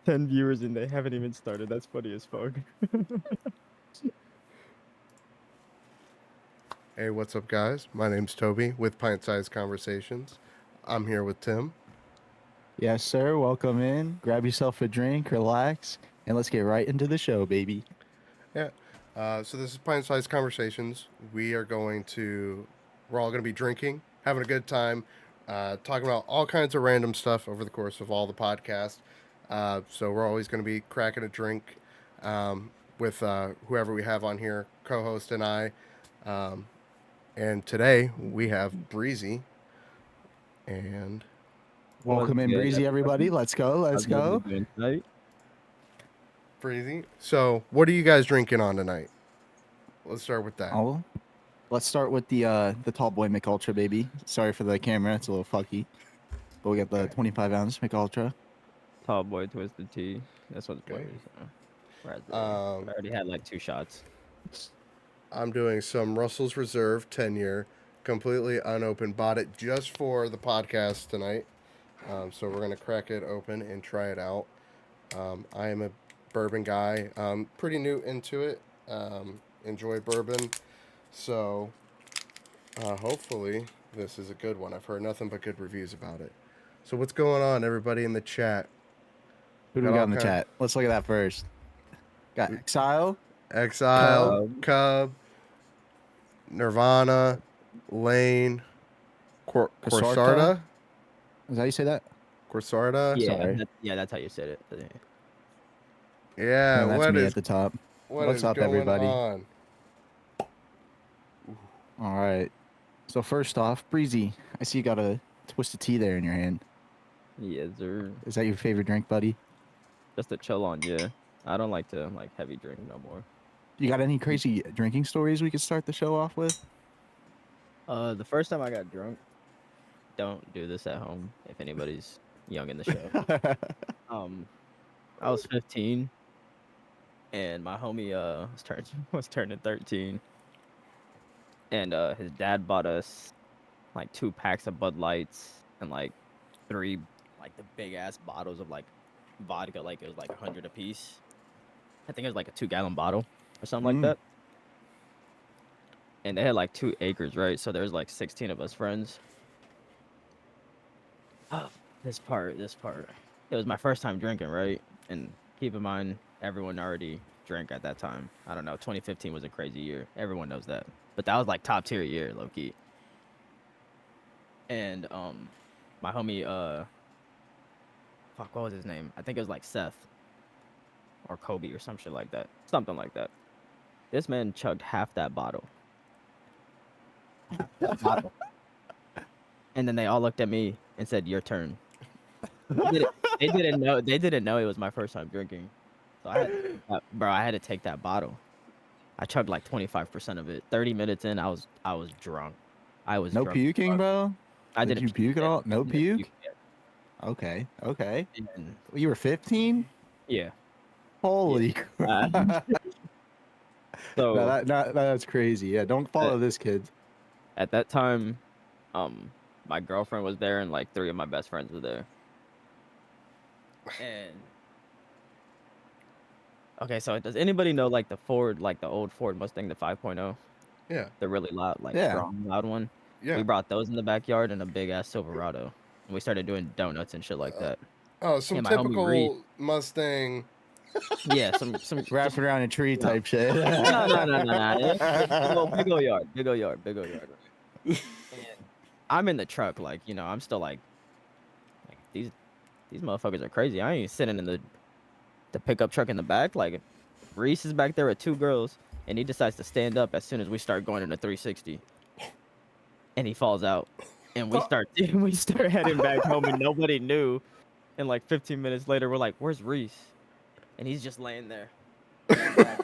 Ten viewers and they haven't even started. That's funny as fuck. Hey, what's up, guys? My name's Toby with Pint-Sized Conversations. I'm here with Tim. Yes, sir. Welcome in. Grab yourself a drink, relax, and let's get right into the show, baby. Yeah. So this is Pint-Sized Conversations. We're all going to be drinking, having a good time, talking about all kinds of random stuff over the course of all the podcasts. So we're always going to be cracking a drink with whoever we have on here, co-host and I. And today we have Breezy. And Welcome in, Breezy, everybody. Let's go. Let's go. Breezy. So what are you guys drinking on tonight? Let's start with that. Oh, let's start with the tall boy McUltra, baby. Sorry for the camera. It's a little fucky. But we got the 25-ounce McUltra. Tall boy twisted tea. That's what's Okay. I already had like 2 shots. I'm doing some Russell's Reserve 10-year, completely unopened. Bought it just for the podcast tonight. So we're going to crack it open and try it out. I am a bourbon guy. Pretty new into it. Enjoy bourbon. So hopefully this is a good one. I've heard nothing but good reviews about it. So what's going on, everybody in the chat? Who do we got in the chat? Let's look at that first. Got Exile, Cub, Nirvana, Lane, Corsarda. Is that how you say that? Corsarda. Yeah, that's how you said it. Yeah, no, that's me at the top. What's up, everybody? On? All right. So first off, Breezy, I see you got a twisted tea there in your hand. Yes, sir. Is that your favorite drink, buddy? Just to chill on, yeah. I don't like to heavy drink no more. You got any crazy drinking stories we could start the show off with? The first time I got drunk, don't do this at home if anybody's young in the show. I was 15 and my homie was turning 13. And his dad bought us like 2 packs of Bud Lights and like 3 like the big ass bottles of like vodka, like it was like 100 a piece. I think it was like a 2-gallon bottle or something like that. And they had like 2 acres, right? So there's like 16 of us friends. Oh, this part. It was my first time drinking, right? And keep in mind, everyone already drank at that time. I don't know. 2015 was a crazy year. Everyone knows that. But that was like top tier year, low key. And my homie, what was his name? I think it was like Seth or Kobe or some shit like that. Something like that. This man chugged half that bottle. And then they all looked at me and said, "Your turn." They didn't know it was my first time drinking. So I had to take that bottle. I chugged like 25% of it. 30 minutes in, I was drunk. I was no drunk. puking, bro. Did you puke at all? No puke. Okay. And you were 15. Yeah. Holy crap. So that's crazy. Yeah, don't follow this, kids. At that time, my girlfriend was there and like 3 of my best friends were there. And Okay, so does anybody know like the Ford, like the old Ford Mustang, the 5.0, Yeah, the really loud, like Yeah. strong, loud one? yeah. We brought those in the backyard and a big ass Silverado, and we started doing donuts and shit like that. Oh, some And my homie Reed, typical Mustang. yeah, some Wrapped just around a tree no, type shit. no. Big old yard, right? And I'm in the truck, like I'm still like these motherfuckers are crazy. I ain't sitting in the pickup truck in the back. Like Reese is back there with two girls, and he decides to stand up as soon as we start going in a 360, and he falls out, and we start heading back home, and nobody knew. And like 15 minutes later, we're like, "Where's Reese?" And he's just laying there, and I'm like,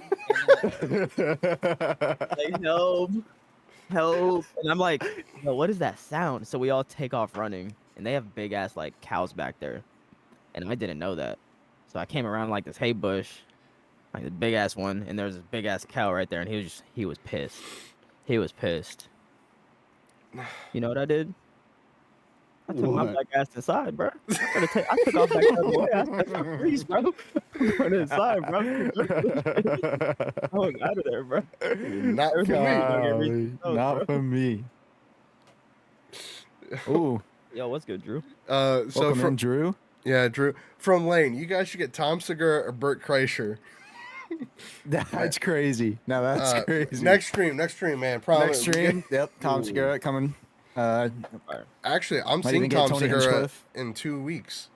help, help, and I'm like, "Yo, what is that sound?" So we all take off running, and they have big ass like cows back there, and I didn't know that. So I came around like this hay bush, like the big ass one, and there was this big ass cow right there, and he was pissed. He was pissed. You know what I did? I took my What? black ass inside, bro. I took off back the other way. I said, "Fuck Reese, bro. I'm going inside, bro. I was out of there, bro. Not for Everything me. was gonna get Reese's Golly, toes, not bro. for me. Ooh, Yo, what's good, Drew? So welcome from in, Drew. yeah, Drew from Lane, you guys should get Tom Segura or Bert Kreischer. That's crazy. Now that's crazy. Next stream, man. Promise. Next stream. Yep, Tom Segura coming. Fire. Actually, I'm Might seeing even get Tom Tony Segura Hinchcliffe. in 2 weeks.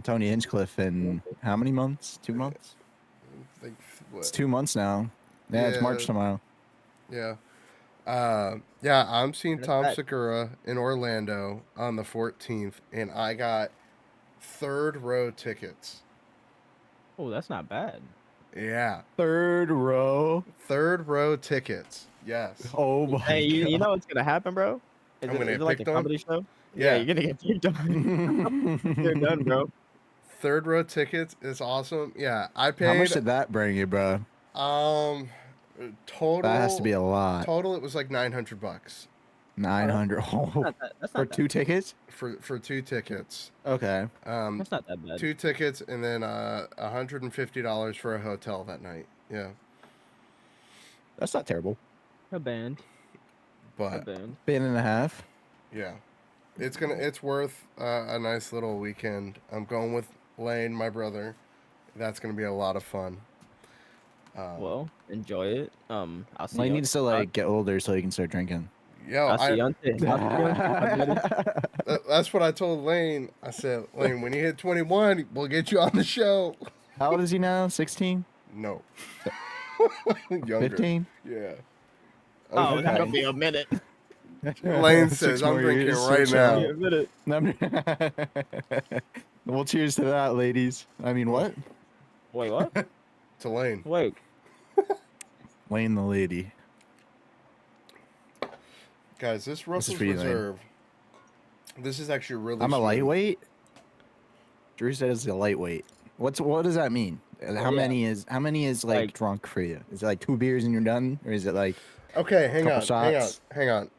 Tony Hinchcliffe in how many months? 2 months? Like, It's what? 2 months now. Yeah, it's March Yeah. tomorrow. Yeah. Yeah, I'm seeing That's Tom back. Segura in Orlando on the 14th, and I got third row tickets. Oh, that's not bad. Yeah, Third row. third row tickets. Yes. Oh my Hey, you know what's gonna happen, bro? I'm gonna Is get it like a picked on? comedy show? Yeah. You're gonna get picked on. You're done, bro. Third row tickets is awesome. Yeah, I How much paid did that bring you, bro? total. That has to be a lot. Total, it was like $900 $900 That's for not 2 tickets. for 2 tickets. Okay. that's not that bad. 2 tickets and then $150 for a hotel that night. Yeah, That's not terrible. A band. A but band. Band and a half. yeah, it's worth a nice little weekend. I'm going with Lane, my brother. That's gonna be a lot of fun. Well, enjoy it. I'll see Well, he you. needs to like get older so he can start drinking. Yo, I'll see you on that's what I told Lane. I said, Lane, when you hit 21, we'll get you on the show. How old is he now? 16? No, younger. 15? Yeah. Oh, Okay. that'll be a minute. Lane 6 says, I'm more drinking years, right 6 now. Be a minute. Well, cheers to that, ladies. I mean, what? Wait, what? To Lane. Wait. Lane the lady. Guys, this Russell's for you, Lane. Reserve. This is actually really I'm a smooth. lightweight. Drew says a lightweight. What does that mean? How many is like drunk for you? Is it like 2 beers and you're done, or is it like Okay, hang on, couple shots? hang on.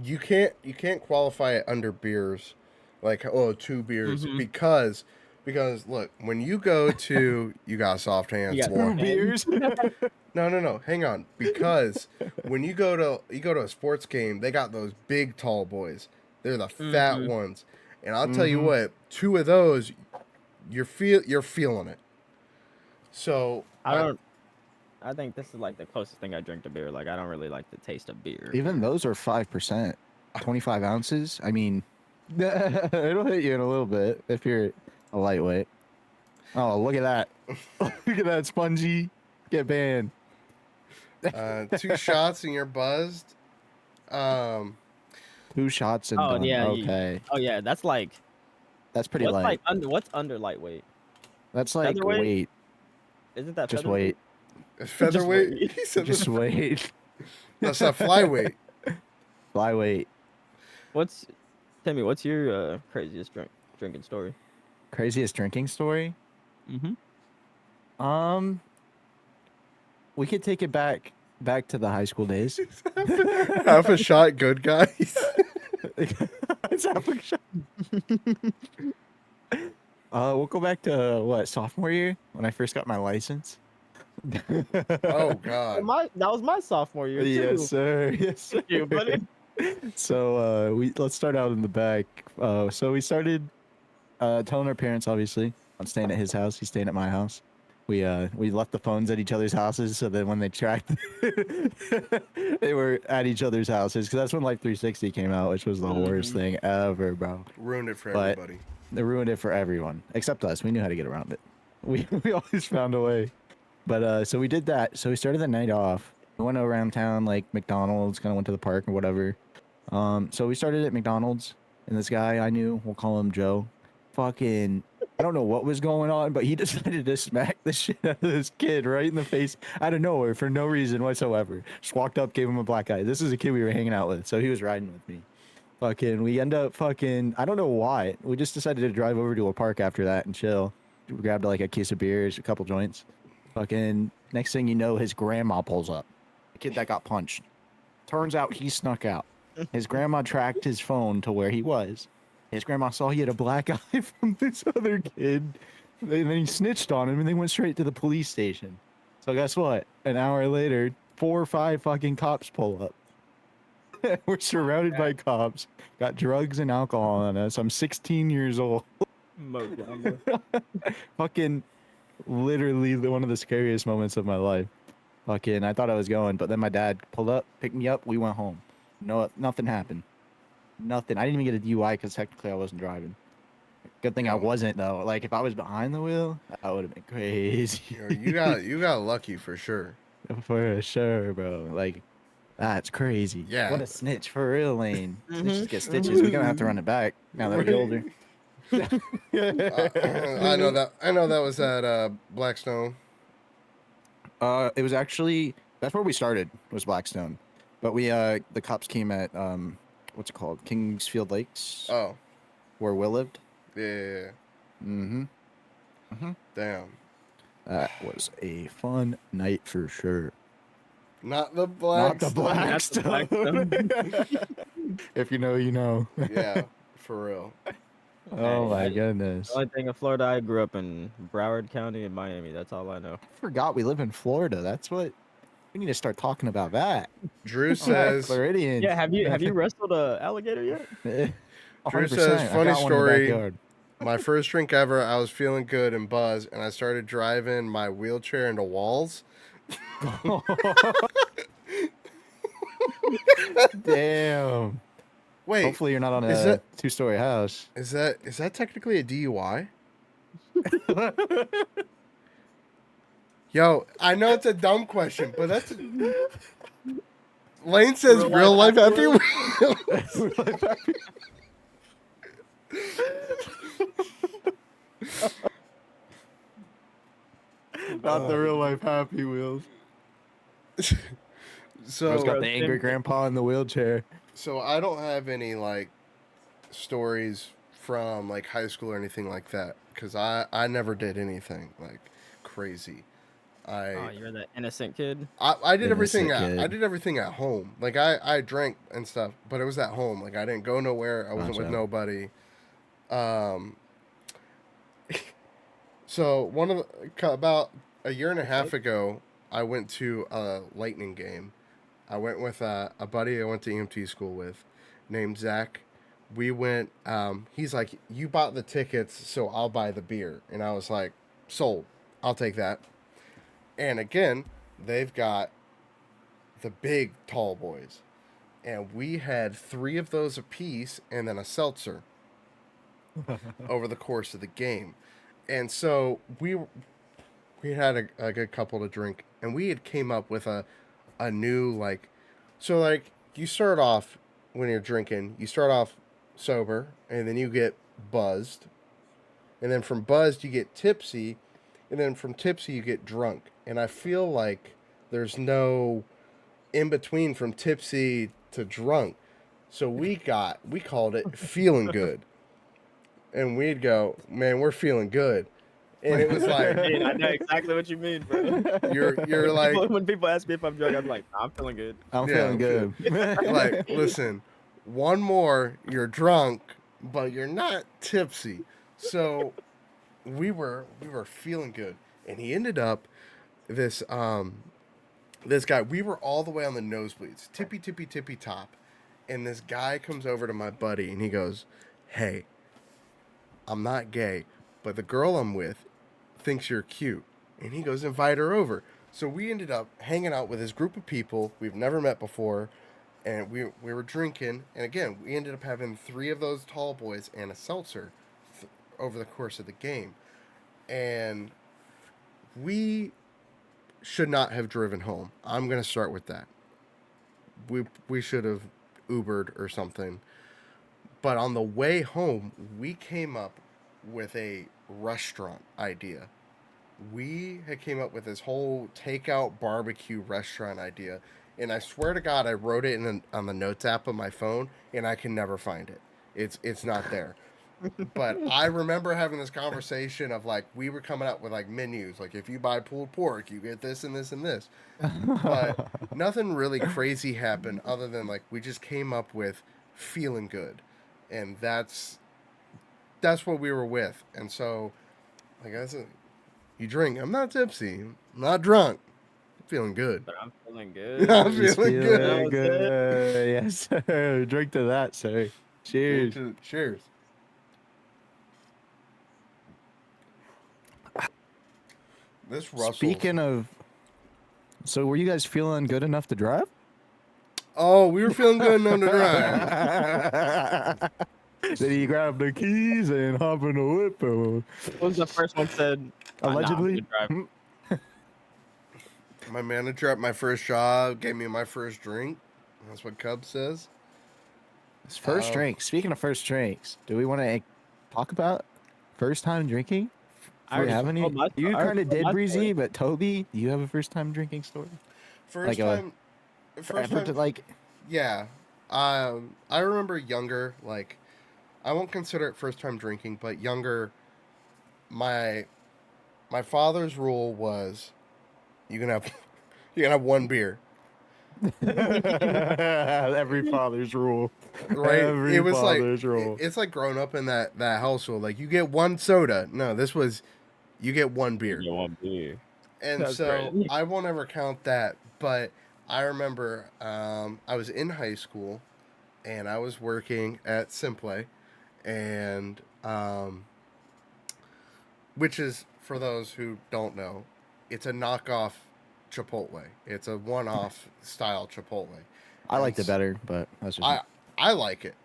You can't qualify it under beers, like 2 beers because look, when you go to you got soft hands, You got boy. 2 beers? No, hang on, because when you go to a sports game, they got those big tall boys. They're the fat ones, and I'll tell you what, 2 of those, you're feeling it. So I think this is like the closest thing I drink to beer. Like I don't really like the taste of beer. Even those are 5%, 25 ounces. I mean, it'll hit you in a little bit if you're a lightweight. Oh, look at that! Look at that, Spongy. Get banned. 2 shots and you're buzzed. 2 shots and Oh done. yeah. Okay, Oh yeah. That's like that's pretty light. what's under lightweight? That's like featherweight? weight. Isn't that Just featherweight? wait. Featherweight. wait. He said Just wait. that's not flyweight. Flyweight. Timmy, what's your craziest drinking story? Craziest drinking story? We could take it back to the high school days. Half a shot, good guys. It's half a shot. We'll go back to what, sophomore year when I first got my license. Oh Well, God. that was my sophomore year Yes, too. sir. Yes, sir. Thank you, buddy. So let's start out in the back. So we started telling our parents, obviously, I'm staying at his house. He's staying at my house. We left the phones at each other's houses so that when they tracked, they were at each other's houses. Because that's when Life 360 came out, which was the worst thing ever, bro. Ruined it for But everybody. they ruined it for everyone except us. We knew how to get around it. We always found a way. But so we did that. So we started the night off. We went around town like McDonald's, kind of went to the park or whatever. So we started at McDonald's, and this guy I knew, we'll call him Joe. Fucking, I don't know what was going on, but he decided to smack the shit out of this kid right in the face out of nowhere for no reason whatsoever. Just walked up, gave him a black eye. This is a kid we were hanging out with, so he was riding with me. Fucking, we end up fucking, I don't know why. We just decided to drive over to a park after that and chill. We grabbed like a case of beers, a couple joints. Fucking, next thing you know, his grandma pulls up. The kid that got punched. Turns out he snuck out. His grandma tracked his phone to where he was. His grandma saw he had a black eye from this other kid. And then he snitched on him and they went straight to the police station. So guess what? An hour later, 4 or 5 fucking cops pull up. We're surrounded by cops. Got drugs and alcohol on us. I'm 16 years old. Fucking literally one of the scariest moments of my life. Fucking, I thought I was going, but then my dad pulled up, picked me up, we went home. No, nothing happened. Nothing. I didn't even get a DUI because technically I wasn't driving. Good thing I wasn't though. Like if I was behind the wheel, that would have been crazy. You got lucky for sure. For sure, bro. Like that's crazy. Yeah. What a snitch for real, Lane. Snitches get stitches. We're gonna have to run it back now that we're older. I know that. I know that was at Blackstone. It was actually that's where we started was Blackstone, but we the cops came at what's it called, Kingsfield Lakes, Oh, where Will lived. yeah. Mm-hmm. Damn. That was a fun night for sure. Not the Not the Blackstone. Blackstone. If you know, you know. Yeah, for real. Oh my goodness. The only thing in Florida, I grew up in Broward County and Miami. That's all I know. I forgot we live in Florida. That's what we need to start talking about. That Drew says. Floridians. Yeah, have you wrestled a alligator yet? Drew 100%. says, I funny got one in the story. backyard. My first drink ever, I was feeling good and buzzed, and I started driving my wheelchair into walls. Damn. Wait, Hopefully you're not on is a that- 2-story house. is that technically a DUI? Yo, I know it's a dumb question, but that's. Lane says real life happy wheels. Not the real life Happy Wheels. So Bro's got the angry grandpa in the wheelchair. So I don't have any like stories from like high school or anything like that because I never did anything like crazy. Oh, you're that innocent kid. I did everything Innocent at kid. I did everything at home. Like I drank and stuff, but it was at home. Like I didn't go nowhere. I wasn't with Gotcha. nobody. So about a year and a half ago, I went to a Lightning game. I went with a buddy I went to EMT school with, named Zach. We went. He's like, "You bought the tickets, so I'll buy the beer," and I was like, "Sold. I'll take that." And again, they've got the big tall boys, and we had 3 of those apiece, and then a seltzer over the course of the game. And so we had a good couple to drink, and we had came up with a new like, so like you start off when you're drinking, you start off sober, and then you get buzzed, and then from buzzed you get tipsy, and then from tipsy you get drunk. And I feel like there's no in between from tipsy to drunk, so we called it feeling good. And we'd go, "Man, we're feeling good," and it was like, I know exactly what you mean, bro. you're like, When people ask me if I'm drunk, I'm like, nah, I'm feeling good. I'm Yeah, feeling good. like, listen, one more, you're drunk, but you're not tipsy. So we were feeling good, and he ended up this this guy. We were all the way on the nosebleeds, tippy top, and this guy comes over to my buddy, and he goes, "Hey, I'm not gay, but the girl I'm with thinks you're cute," and he goes, "Invite her over." So we ended up hanging out with this group of people we've never met before, and we were drinking, and again we ended up having 3 of those tall boys and a seltzer over the course of the game, and we should not have driven home. I'm gonna start with that. We should have Ubered or something. But on the way home, we came up with a restaurant idea. We had came up with this whole takeout barbecue restaurant idea, and I swear to God, I wrote it on the notes app of my phone, and I can never find it. It's not there. But I remember having this conversation of like we were coming up with like menus, like if you buy pulled pork, you get this and this and this. But nothing really crazy happened other than like we just came up with feeling good, and that's what we were with. And so, like I said, you drink. I'm not tipsy. I'm not drunk. I'm feeling good. But I'm feeling I'm good. He's feeling feeling That good. was it. good. Yes, sir. Drink to that, sir. Cheers. Cheers. This Russell's. Speaking of, so were you guys feeling good enough to drive? Oh, we were feeling good enough to drive. Did he grab the keys and hop in the whip? Or... What was the first one said? Allegedly. Nah, I'm gonna drive. My manager at my first job gave me my first drink. That's what Cub says. His first drink. Speaking of first drinks, do we want to talk about first time drinking? Do we have any? You kind of did, Breezy, but Toby, do you have a first time drinking story? First time, like, yeah. I remember younger, like, I won't consider it first time drinking, but younger. My father's rule was, you can have 1 beer. Every father's rule, right? Every it was father's like rule. It's like growing up in that household. Like you get 1 soda. No, this was you get 1 beer. You get 1 beer. And That's so crazy. I won't ever count that. But I remember I was in high school and I was working at Simplay, and which is, for those who don't know, it's a knockoff Chipotle. It's a one-off style Chipotle. I liked it better, but that's just I like it.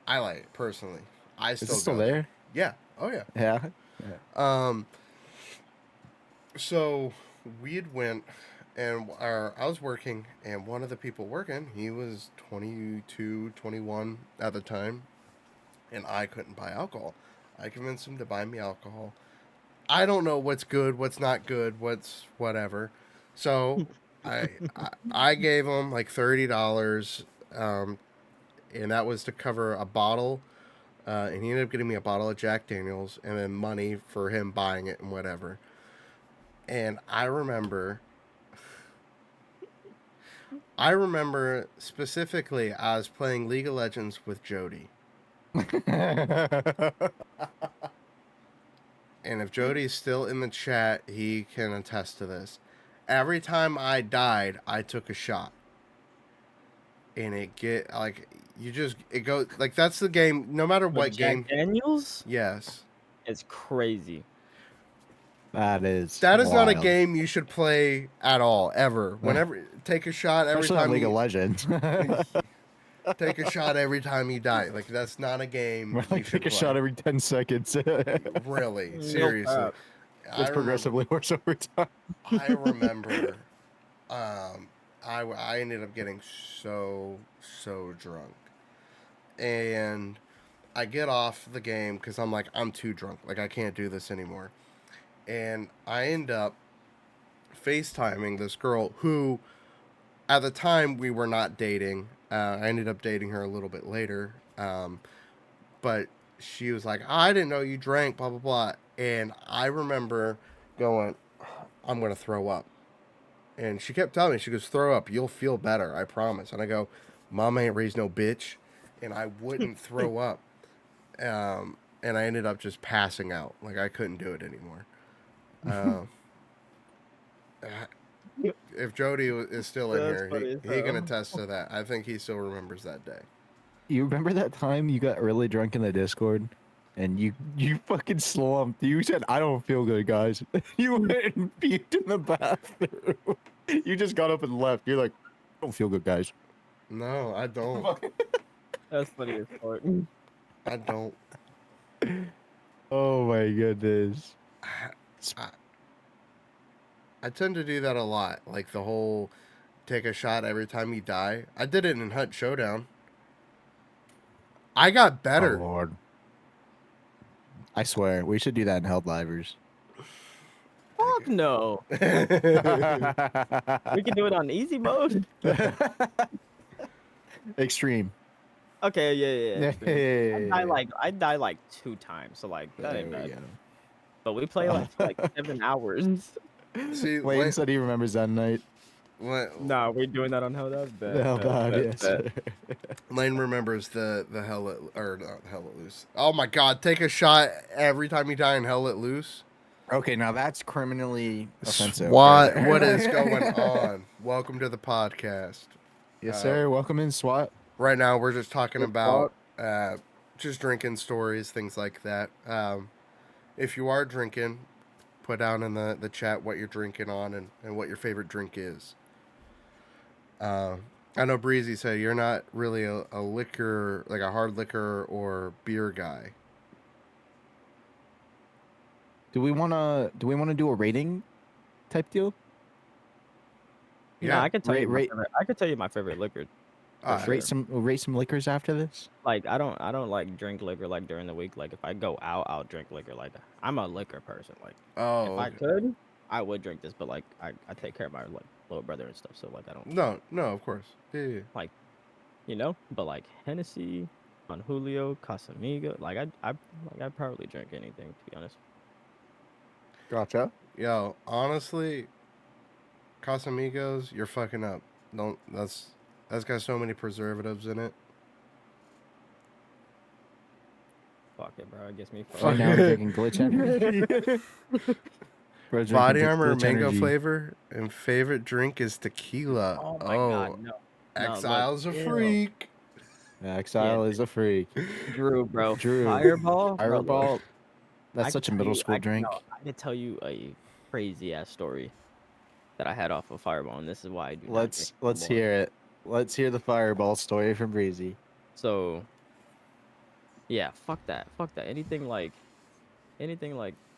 I like it personally. I Is it still there? Yeah. Oh yeah. Yeah. So we had went, and I was working, and one of the people working, he was 22, 21 at the time, and I couldn't buy alcohol. I convinced him to buy me alcohol. I don't know what's good, what's not good, what's whatever. So I gave him like $30, and that was to cover a bottle. And he ended up getting me a bottle of Jack Daniels and then money for him buying it and whatever. And I remember specifically I was playing League of Legends with Jody. And if Jody's still in the chat, he can attest to this. Every time I died, I took a shot. And it goes like that's the game. No matter what game. Jack Daniels? Yes. It's crazy. That is not a game you should play at all ever. Whenever take a shot every Especially time. League of Legends. Take a shot every time you die. Like that's not a game. You should take a shot every 10 seconds. Really, seriously. It's progressively worse over time. I remember. I ended up getting so drunk, and I get off the game because I'm like, I'm too drunk. Like I can't do this anymore. And I end up FaceTiming this girl who, at the time, we were not dating. I ended up dating her a little bit later. But she was like, I didn't know you drank, blah, blah, blah. And I remember going, I'm going to throw up. And she kept telling me, she goes, throw up. You'll feel better, I promise. And I go, Mom ain't raised no bitch. And I wouldn't throw up. and I ended up just passing out. Like I couldn't do it anymore. Uh, if Jody is still in That's here, funny as he can hell. attest to that. I think he still remembers that day. You remember that time you got really drunk in the Discord? And you fucking slumped. You said, "I don't feel good, guys." You went and puked in the bathroom. You just got up and left. You're like, "I don't feel good, guys." No, I don't. That's funny as fuck. I don't. Oh my goodness. I, I tend to do that a lot. Like the whole take a shot every time you die. I did it in Hunt Showdown. I got Oh better. Lord. I swear, we should do that in Helldivers. Fuck no. We can do it on easy mode. Extreme. Okay, yeah. Extreme. Hey. I die like 2 times, so like that There ain't we bad. go. But we play like for like 7 hours. See, Wayne said he remembers that night. Nah, we're doing that on Hell. That's The Helldive, yes. Lane remembers the Hell Let, or not Hell Let Loose. Oh my God! Take a shot every time you die in Hell Let Loose. Okay, now that's criminally offensive. SWAT, right what there. is going on? Welcome to the podcast. Yes, sir. Welcome in, SWAT. Right now, we're just talking Good about just drinking stories, things like that. If you are drinking, put down in the chat what you're drinking on and what your favorite drink is. I know Breezy said you're not really a liquor, like a hard liquor or beer guy. Do we wanna do a rating type deal? Yeah, I could tell you my Rate favorite. I could tell you my favorite liquor. For sure. rate some liquors after this. Like I don't like drink liquor like during the week. Like if I go out, I'll drink liquor. Like I'm a liquor person. Like if I could, I would drink this, but like I take care of my like little brother and stuff. So like I don't No, of course. Yeah. like, you know. But like Hennessy, on Julio, Casamigo. Like I'd probably drink anything to be honest. Gotcha. Yo, honestly, Casamigos, you're fucking up. Don't. That's got so many preservatives in it. Fuck it, bro. It gets me Right now I'm fucked. drinking glitch energy. Bro's drinking Body Armor glitch mango energy. flavor and favorite drink is tequila. Oh my god, no. Exile's look, a ew. freak. Exile is a freak. Drew, bro. Drew. Fireball. Bro, look. Fireball. That's I such a could tell middle you- school I, drink. No, I could tell you a crazy ass story that I had off of Fireball, and this is why I do. Let's not drink anymore. hear it. Let's hear the Fireball story from Breezy. So, yeah, fuck that. Anything like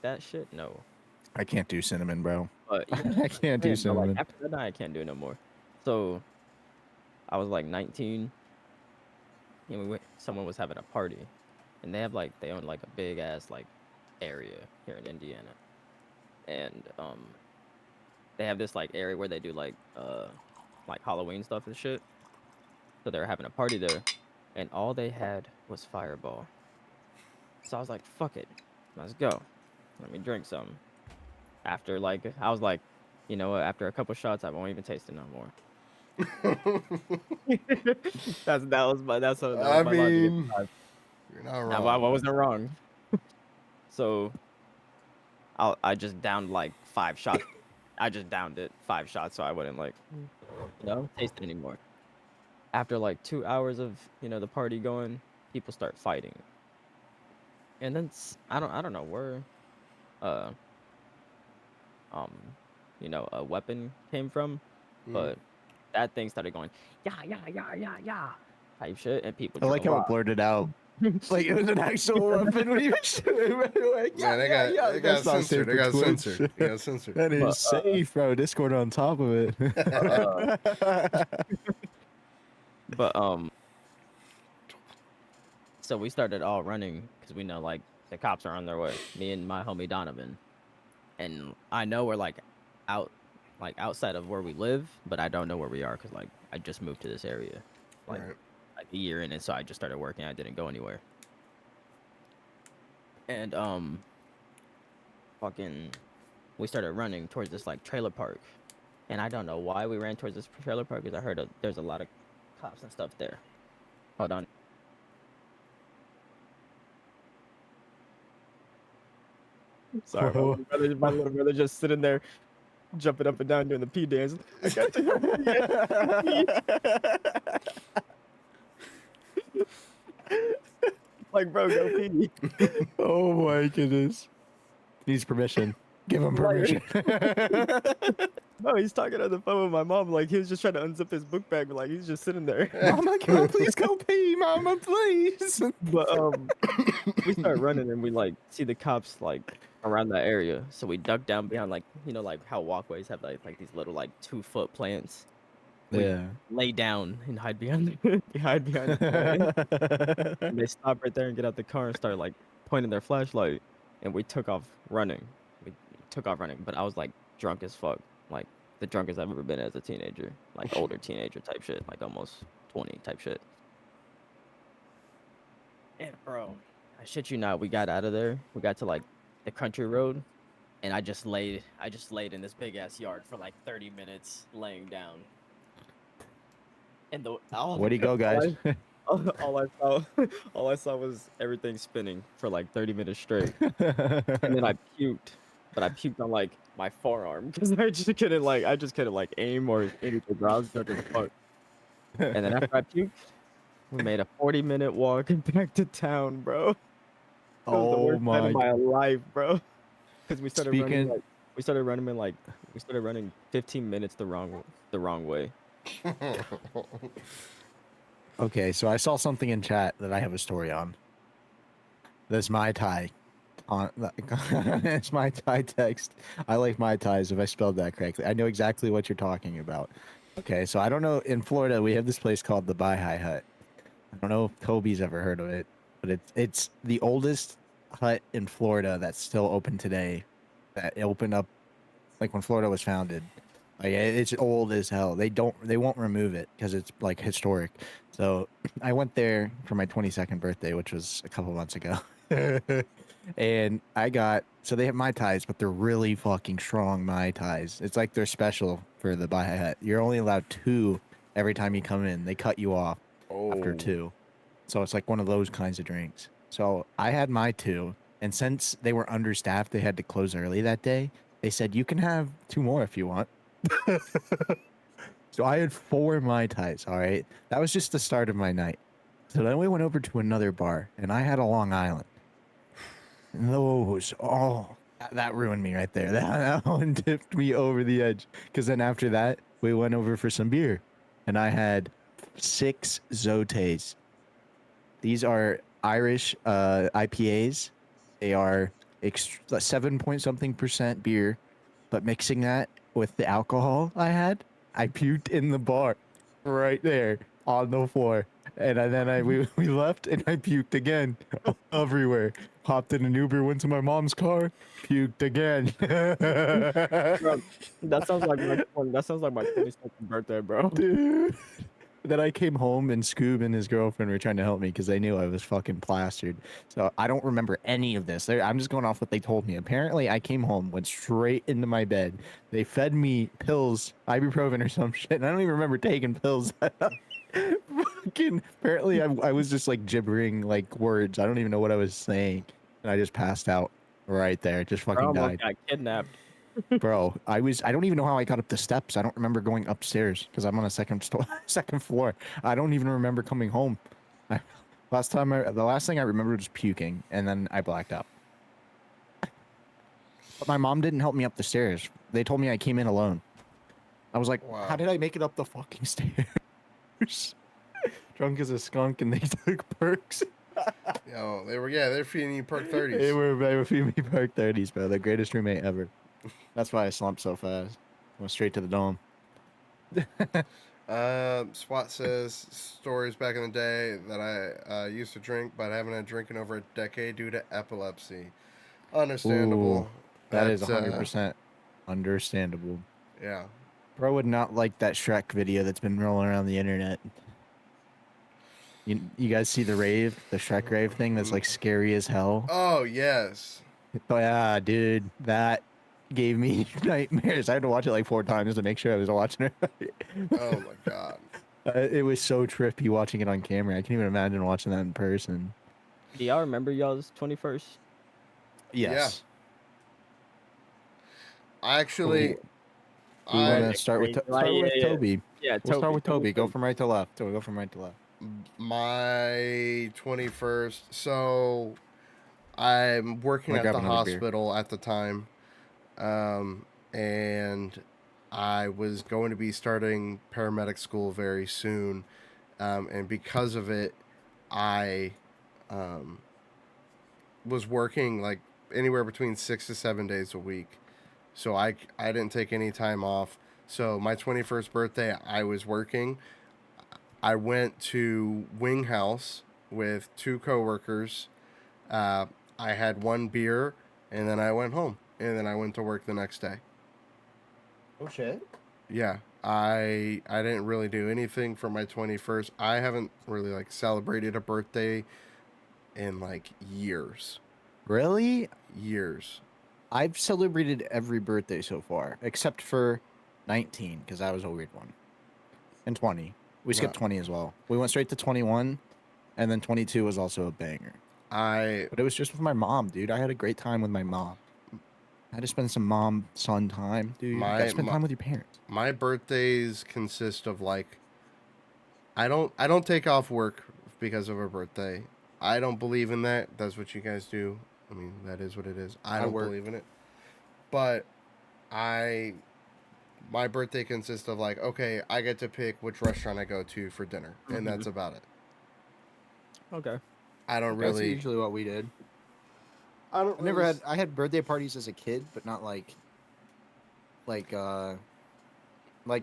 that shit, no. I can't do cinnamon, bro. But yeah, I can't do man, but, like cinnamon. after that night, I can't do it no more. So, I was like 19, and someone was having a party, and they own like a big ass like area here in Indiana, and they have this like area where they do like Halloween stuff and shit. So they were having a party there, and all they had was Fireball. So I was like, fuck it, let's go. Let me drink some. After like I was like, you know what? After a couple shots, I won't even taste it no more. That's my I logic. mean, you're not wrong. I wasn't wrong. So I just downed like 5 shots. I just downed it 5 shots, so I wouldn't like taste it anymore. After like 2 hours of the party going, people start fighting, and then I don't know where uh a weapon came from, but that thing started going yeah type shit, and people I like how it blurted out. Like it was an actual weapon when you were shooting. Like, Man, they got censored. They got censored. They got censored. That is safe, bro. Discord on top of it. But so we started all running because we know like the cops are on their way. Me and my homie Donovan, and I know we're like outside of where we live, but I don't know where we are because like I just moved to this area like a year in, and so I just started working. I didn't go anywhere, and fucking we started running towards this like trailer park, and I don't know why we ran towards this trailer park because I heard there's a lot of cops and stuff there. Hold on. Sorry, my little brother just sitting there jumping up and down doing the pee dance. I got to pee. Like, bro, go pee. Oh my goodness. Needs permission. Give him permission. No, he's talking on the phone with my mom. Like, he was just trying to unzip his book bag. Like, he's just sitting there. Mama, can I please go pee? Mama, please. But we start running and we like see the cops like around that area. So we duck down behind like like how walkways have like these little like 2-foot plants. We Yeah. lay down and hide behind behind the plant. And they stop right there and get out the car and start like pointing their flashlight. And we took off running. We took off running, but I was like drunk as fuck, like the drunkest I've ever been as a teenager, like older teenager type shit, like almost 20 type shit. And bro, I shit you not, we got out of there. We got to like the country road, and I just laid in this big ass yard for like 30 minutes laying down. And Where'd he go, guys? all I saw was everything spinning for like 30 minutes straight. And then I puked, but I puked on like my forearm because I just couldn't like aim or anything. Bro. I was drunk as fuck. And then after I puked, we made a 40-minute walk back to town, bro. It was the worst night of my life, bro. Because we started running 15 minutes the wrong way. Okay, so I saw something in chat that I have a story on. That's my tie. It's my tie text. I like my ties if I spelled that correctly. I know exactly what you're talking about. Okay, so I don't know. In Florida, we have this place called the Baha'i Hut. I don't know if Toby's ever heard of it, but it's the oldest hut in Florida that's still open today. That opened up like when Florida was founded. Like it's old as hell. They won't remove it because it's like historic. So I went there for my 22nd birthday, which was a couple months ago. And so they have Mai Tais, but they're really fucking strong Mai Tais. It's like they're special for the Baha'i Hut. You're only allowed 2 every time you come in. They cut you off after 2. So it's like one of those kinds of drinks. So I had my 2, and since they were understaffed, they had to close early that day. They said, you can have 2 more if you want. So I had 4 Mai Tais, all right? That was just the start of my night. So then we went over to another bar, and I had a Long Island. And that ruined me right there. That one tipped me over the edge. Because then after that, we went over for some beer, and I had 6 Zotes. These are Irish IPAs. They are 7 point something % beer, but mixing that with the alcohol I had, I puked in the bar right there on the floor. And then we left and I puked again everywhere. Hopped in an Uber, went to my mom's car, puked again. Bro, that sounds like my 22nd birthday, bro. Dude. Then I came home and Scoob and his girlfriend were trying to help me because they knew I was fucking plastered. So I don't remember any of this. I'm just going off what they told me. Apparently, I came home, went straight into my bed. They fed me pills, ibuprofen or some shit, and I don't even remember taking pills. Fucking, apparently, I was just like gibbering like words. I don't even know what I was saying, and I just passed out right there. Just fucking died. Got kidnapped. Bro, I don't even know how I got up the steps. I don't remember going upstairs because I'm on a second floor. I don't even remember coming home. The last thing I remember was puking, and then I blacked out. But my mom didn't help me up the stairs. They told me I came in alone. I was like, wow. How did I make it up the fucking stairs? Drunk as a skunk, and they took perks. Yo, they're feeding you perk 30s. They were feeding me perk 30s, bro. The greatest roommate ever. That's why I slumped so fast. Went straight to the dome. Swat says stories back in the day that I used to drink, but haven't had drink in over a decade due to epilepsy. Understandable. Ooh, that is 100% understandable. Yeah. Bro would not like that Shrek video that's been rolling around the internet. You guys see the Shrek rave thing that's like scary as hell? Oh, yes. Oh, yeah, dude. That gave me nightmares. I had to watch it like 4 times to make sure I was watching it right. Oh, my God. It was so trippy watching it on camera. I can't even imagine watching that in person. Do y'all remember y'all's 21st? Yes. actually, Do we want I to start with Like, yeah, yeah. Toby? Yeah, We'll start Toby. with Toby. Go from right to left. Go from right to left. my 21st. So I'm working I'll at grab the another beer. hospital at the time, and I was going to be starting paramedic school very soon, and because of it, I um, was working like anywhere between 6 to 7 days a week. So I didn't take any time off. So my 21st birthday, I was working. I went to Wing House with two coworkers. Uh, I had one beer, and then I went home, and then I went to work the next day. Oh shit. Yeah, I didn't really do anything for my 21st. I haven't really like celebrated a birthday in like years. Really? Years. I've celebrated every birthday so far, except for 19, because that was a weird one. And 20. We skipped No, 20 as well. We went straight to 21, and then 22 was also a banger. I But it was just with my mom, dude. I had a great time with my mom. I had to spend some mom-son time, dude. You gotta my spend my, time with your parents. my birthdays consist of like I don't take off work because of a birthday. I don't believe in that. That's what you guys do. I mean, that is what it is. I I don't work. believe in it. But I my birthday consists of like, okay, I get to pick which restaurant I go to for dinner, and that's about it. Okay. I don't That's really usually what we did. I don't I never really had. I had birthday parties as a kid, but not like like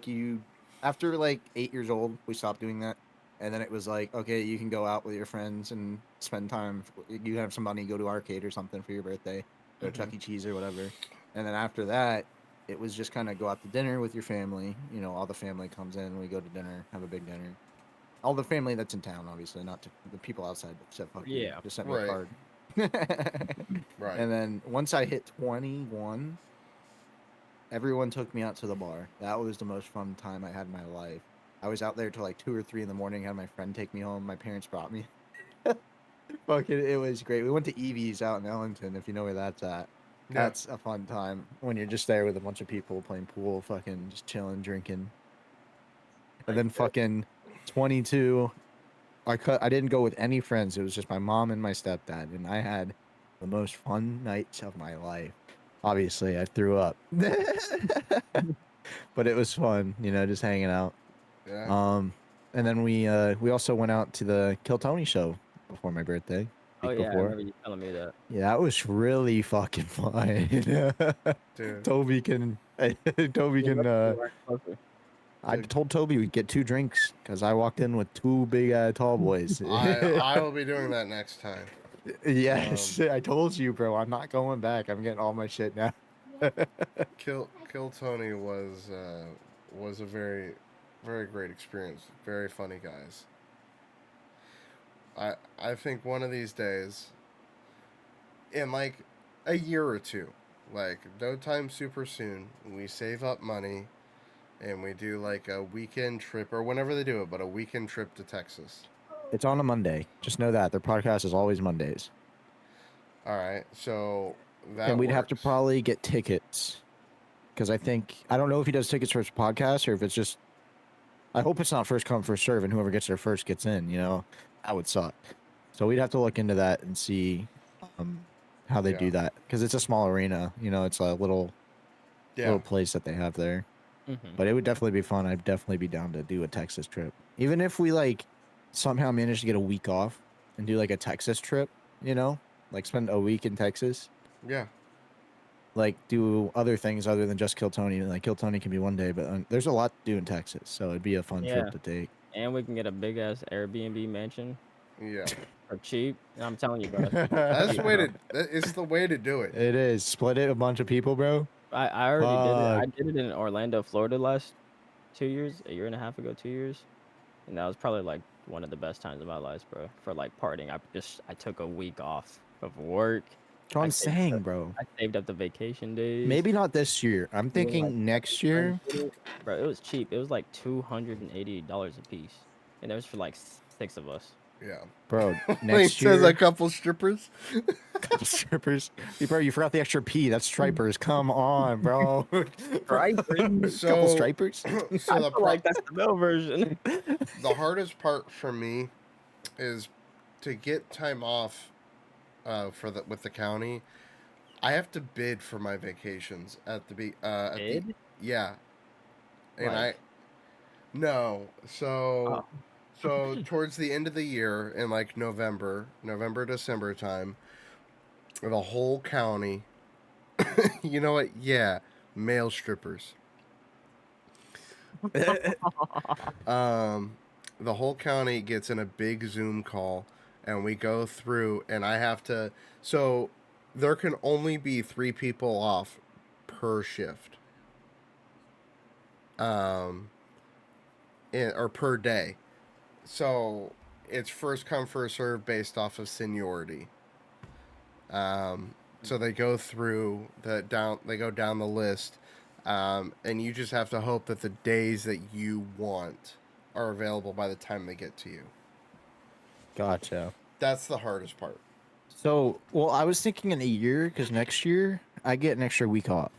you. After like 8 years old, we stopped doing that, and then it was like, okay, you can go out with your friends and spend time. You have some money, go to arcade or something for your birthday, go to Chuck E. Cheese or whatever. And then after that, it was just kind of go out to dinner with your family. You know, all the family comes in, we go to dinner, have a big dinner. All the family that's in town, obviously, not to the people outside that said fuck you. Yeah. Just sent me a right, card. right. And then once I hit 21, everyone took me out to the bar. That was the most fun time I had in my life. I was out there till like 2 or 3 in the morning. Had my friend take me home. My parents brought me. Fucking, it was great. We went to Evie's out in Ellington, if you know where that's at. Yeah. That's a fun time when you're just there with a bunch of people playing pool, fucking just chilling, drinking. And then fucking 22, I didn't go with any friends. It was just my mom and my stepdad, and I had the most fun nights of my life. Obviously, I threw up, but it was fun, you know, just hanging out. Yeah. And then we also went out to the Kill Tony show before my birthday, Oh week yeah, I before. remember you telling me that. Yeah, that was really fucking fun. Dude. Toby can, Toby Yeah, can. you weren't closer. I Dude. told Toby we'd get 2 drinks because I walked in with 2 big tall boys. I will be doing that next time. Yes, I told you, bro. I'm not going back. I'm getting all my shit now. Kill Tony was a very very great experience. Very funny guys. I think one of these days, in like a year or two, like no time super soon, we save up money and we do like a weekend trip or whenever they do it, but a weekend trip to Texas. It's on a Monday. Just know that their podcast is always Mondays, All right, so and that we'd have to works. probably get tickets because I don't know if he does tickets for his podcast or if it's just. I hope it's not first come first serve, and whoever gets there first gets in. You know, that would suck. So we'd have to look into that and see um, how they Yeah, do that because it's a small arena. You know, it's a little yeah, place that they have there. Mm-hmm. But it would definitely be fun. I'd definitely be down to do a Texas trip, even if we like somehow manage to get a week off and do like a Texas trip. You know, like spend a week in Texas. yeah. Like do other things other than just Kill Tony. Like Kill Tony can be one day, but there's a lot to do in Texas, so it'd be a fun Yeah, trip to take. and we can get a big ass Airbnb mansion Yeah, for cheap. And I'm telling you, bro, it's that's the cheap, way bro. to. It's the way to do it. It is split it a bunch of people, bro. I already did it. Fuck. I did it in Orlando, Florida, last 2 years, a year and a half ago, 2 years, and that was probably like one of the best times of my life, bro. For like partying, I took a week off of work. That's what I I'm saved up, saying, bro. I saved up the vacation days. Maybe not this year. I'm Me and, like, thinking 7 next friends year. did it. Bro, it was cheap. It was like $280 a piece, and it was for like 6 of us. Yeah. Bro, It next says a year, couple strippers. couple strippers. Bro, you forgot the extra P. That's stripers. Come on, bro. Stripers. Couple So, stripers. I so feel like that's the male version. the hardest part for me is to get time off with the county. I have to bid for my vacations Bid? yeah, and I Like, no. oh, So towards the end of the year in like November, December time, the whole county, you know what? Yeah, male strippers. Um, the whole county gets in a big Zoom call, and we go through, and I have to. So there can only be 3 people off per shift, um, or per day. So it's first come first serve based off of seniority. Um, so they go through they go down the list, and you just have to hope that the days that you want are available by the time they get to you. Gotcha. That's the hardest part. So, well, I was thinking in a year because next year I get an extra week off.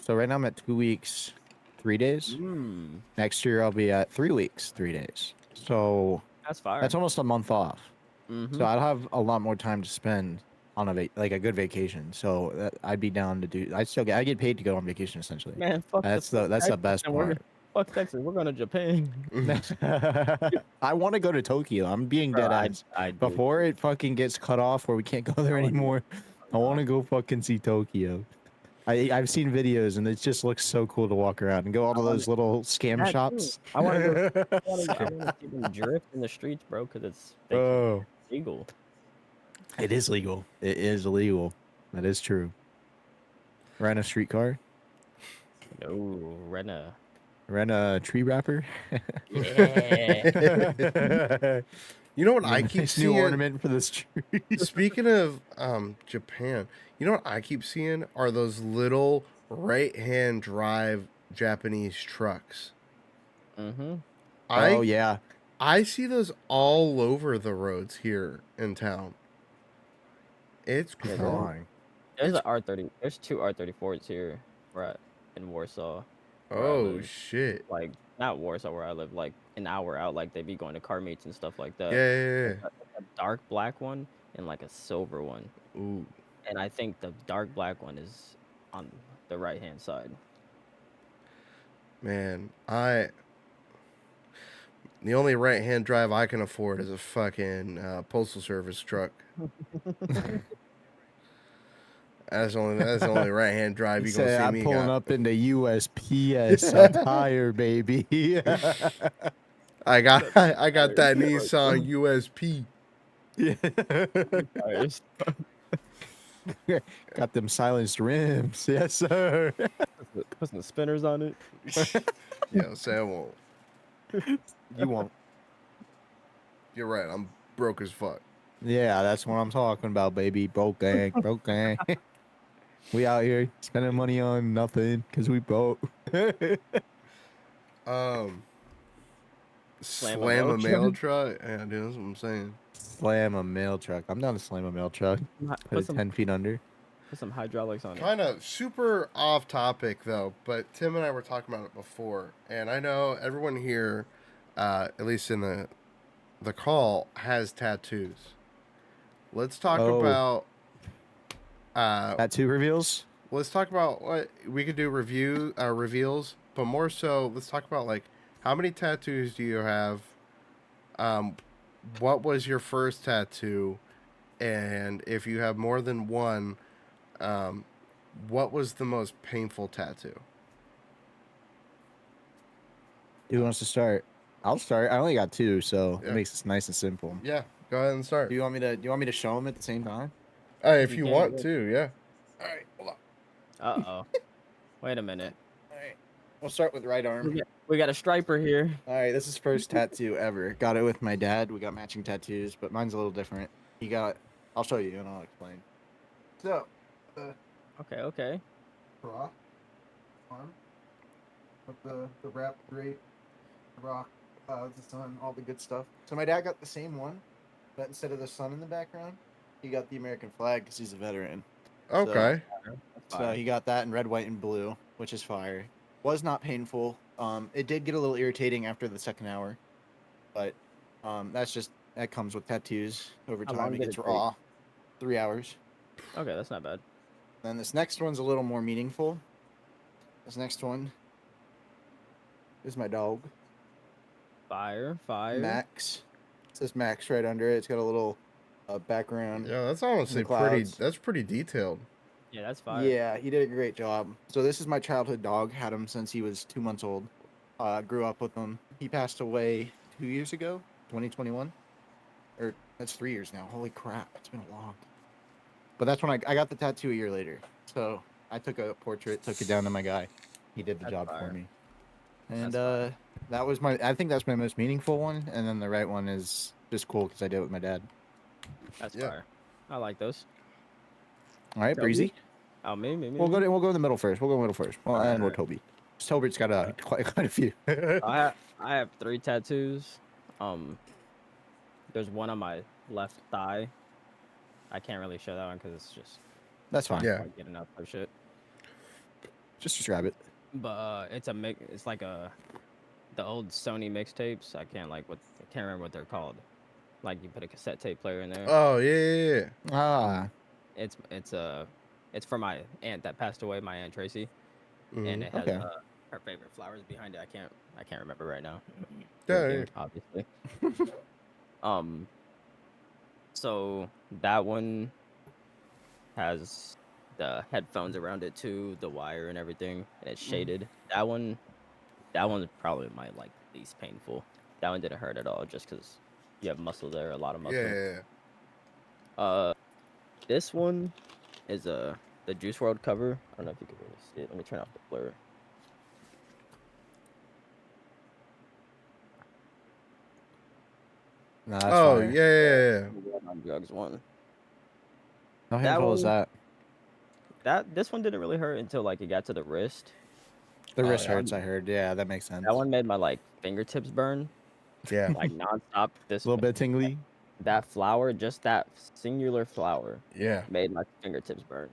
So right now I'm at 2 weeks, 3 days. mm, Next year I'll be at 3 weeks, 3 days. So that's fire. that's almost a month off. Mm-hmm. So I'll have a lot more time to spend on like a good vacation. So I'd be down to do. I get paid to go on vacation essentially. Man, fuck That's fuck the Texas, best and part. fuck Texas. We're going to Japan. I want to go to Tokyo. I'm being Bro, dead ass. I do. Before it fucking gets cut off where we can't go there I wanna anymore, I go. want to go fucking see Tokyo. I've seen videos and it just looks so cool to walk around and go all to I wanna those little scam that too. shops. I want to go. I want to see them drift in the streets, bro, because Oh, it's legal. it is legal. It is illegal. That is true. Rent a streetcar. No, Rena. Rent a tree wrapper. Yeah. You know what I keep Nice new seeing? ornament for this tree. Speaking of Japan, you know what I keep seeing are those little right-hand drive Japanese trucks. Mm-hmm. Oh I yeah. I see those all over the roads here in town. It's Yeah, crazy. Drawing. there's It's an R30. There's 2 R34s here, right in Warsaw, where I oh live. shit. Like not Warsaw, where I live. Like an hour out. Like they be going to car meets and stuff like Yeah, that. yeah, A dark black one and like a silver one. yeah. Ooh, And I think the dark black one is on the right hand side. man. The only right-hand drive I can afford is a fucking postal service truck. That's the only right-hand drive He you gonna said, see I'm me pulling got. up into USPS. I'm tired, baby. I got that Like, Nissan USP. tires. Got them silenced rims. Yes, sir. Put some spinners on it. Yeah, say I won't. You won't. You're right. I'm broke as fuck. Yeah, that's what I'm talking about, baby. Broke gang. Broke gang. We out here spending money on nothing because we broke. Um, Slam a slam mail a mail truck. truck. Yeah, dude, that's what I'm saying. Slam a mail truck. I'm down to slam a mail truck. Put Put it some 10 feet under. hydraulics on it. Kind of super off topic though, but Tim and I were talking about it before, and I know everyone here, at least in the call, has tattoos. Let's talk Oh, about. tattoo reveals? Let's talk about what we could do reveals, but more so, let's talk about like how many tattoos do you have? Um, what was your first tattoo, and if you have more than one, um, what was the most painful tattoo? Who wants to start? I'll start. I only got 2, so Yeah. it makes it nice and simple. Yeah, go ahead and start. Do you want me to show them at the same time? If You you can, want yeah. to, yeah. All right, hold on. Uh-oh. Wait a minute. All right. We'll start with right arm. We got a striper here. All right, this is first tattoo ever. Got it with my dad. We got matching tattoos, but mine's a little different. He got. I'll show you and I'll explain. So, Okay. rock arm with the wrap drape rock clouds, the sun, all the good stuff. So my dad got the same one, but instead of the sun in the background, he got the American flag because he's a veteran. Okay. So he got that in red, white, and blue, which is fire. Was not painful. It did get a little irritating after the second hour, but that comes with tattoos. Over How time, long it did gets it take? raw. 3 hours. Okay, that's not bad. Then this next one's a little more meaningful. This next one is my dog, Fire. Max. It says Max right under it. It's got a little background. Yeah, that's honestly clouds. That's pretty detailed. Yeah, that's fire. Yeah, he did a great job. So this is my childhood dog. Had him since he was 2 months old. Grew up with him. He passed away 2 years ago, 2021. Or that's 3 years now. Holy crap, it's been a long. But that's when I got the tattoo a year later. So I took a portrait, took it down to my guy. He did the That's job fire. for me. And That's that was I think that's my most meaningful one. And then the right one is just cool because I did it with my dad. That's Yeah. fire. I like those. All right, Toby? Breezy. Oh, me. We'll go in the middle first. Well, Alright, and we'll Toby. Toby's got quite a few. I have 3 tattoos. There's one on my left thigh. I can't really show that one because it's just That's fine. Yeah. like getting up or shit. Just describe it. But it's a mix. It's like the old Sony mixtapes. I can't remember what they're called. Like you put a cassette tape player in there. Oh yeah. Ah, It's for my aunt that passed away, my aunt Tracy, and Mhm. it has Okay. her favorite flowers behind it. I can't remember right now. Yeah, Drinking, obviously. So that one has the headphones around it too, the wire and everything, and it's shaded. That one's probably my like least painful. That one didn't hurt at all, just because you have muscle there, a lot of muscle. Yeah. This one is the Juice World cover. I don't know if you can really see it. Let me turn off the blur. no, that's Oh fire. yeah. On drugs one. How That handful is one- that? This one didn't really hurt until like it got to the wrist. The Oh, wrist yeah. hurts. I heard. Yeah, that makes sense. That one made my like fingertips burn Yeah. like nonstop. This a little bit tingly. that flower, just that singular flower, Yeah. made my fingertips burn,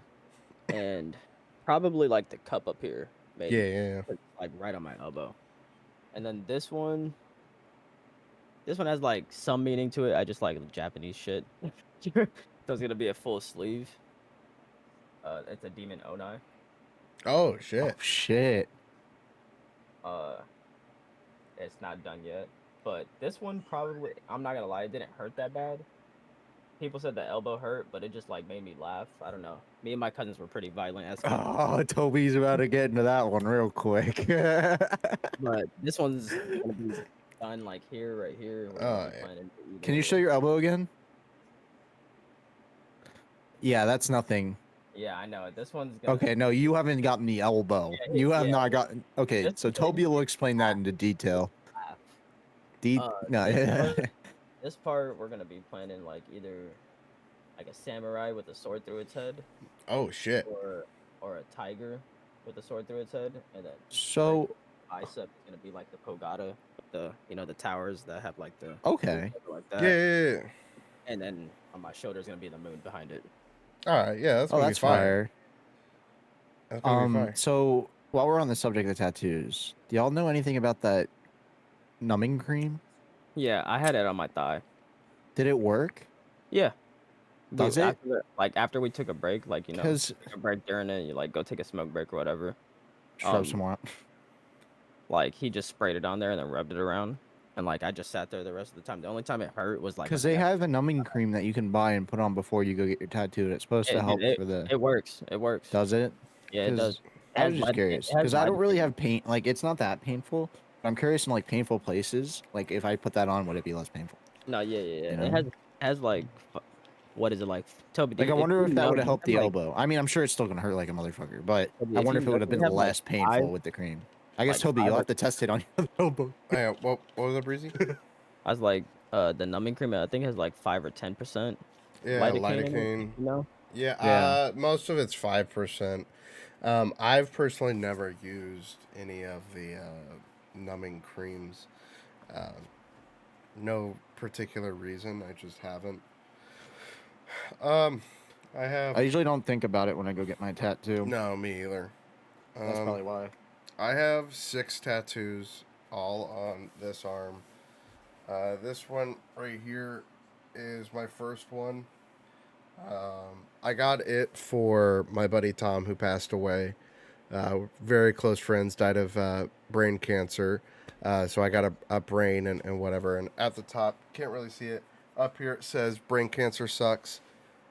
and probably like the cup up here made Yeah. it, like right on my elbow. And then this one has like some meaning to it. I just like Japanese shit. So it's gonna be a full sleeve. It's a demon Onai. Oh Oh shit. shit. It's not done yet, but this one probably, I'm not gonna lie, it didn't hurt that bad. People said the elbow hurt, but it just like made me laugh. I don't know. Me and my cousins were pretty violent as kids. Oh, Toby's about to get into that one real quick. But this one's gonna be done like here, right here. We're gonna be yeah. planning to either- Can you show your elbow again? Yeah, that's nothing. Yeah, I know. This one's gonna. Okay, no, you haven't gotten the elbow. Yeah, You have yeah. not gotten. Okay, This so is Toby will explain that into detail. laugh. No. This part we're gonna be planning like either like a samurai with a sword through its head, Oh shit. or a tiger with a sword through its head, and then So bicep is gonna be like the Pogata, the the towers that have like the okay. like that. Yeah. And then on my shoulder is gonna be the moon behind it. All right. Yeah, that's Oh, gonna that's be fire. fire. That's gonna be fire. So while we're on the subject of tattoos, do y'all know anything about that numbing cream? Yeah, I had it on my thigh. Did it work? Yeah. Does it? After we took a break, like Because take a break during it, you like go take a smoke break or whatever. shove some more. Like he just sprayed it on there and then rubbed it around, and like I just sat there the rest of the time. The only time it hurt was like Because they have a numbing cream that you can buy and put on before you go get your tattoo. And it's supposed to help for the. It works. It works. Does it? Yeah, it does. I was just curious because I don't really have pain. Like it's not that painful. But I'm curious in like painful places. Like if I put that on, would it be less painful? No, yeah. You It know? has like, what is it like, Toby? Like I wonder if that would have helped the like, elbow. I mean, I'm sure it's still gonna hurt like a motherfucker, but Toby, I if wonder you if it would have really been have, like, less painful five- with the cream. I guess like, Toby, you'll five- have to test it on your elbow. Hang on, what was that, Breezy? I was like, the numbing cream, I think has like 5 or 10%. Yeah, lidocaine. Yeah. Yeah, most of it's 5%. I've personally never used any of the numbing creams. No particular reason. I just haven't. Um, I have I usually don't think about it when I go get my tattoo. no me either. That's probably why. I have 6 tattoos, all on this arm. This one right here is my first one. I got it for my buddy Tom, who passed away. Very close friends, died of brain cancer. So I got a brain and whatever. And at the top, can't really see it. Up here it says brain cancer sucks.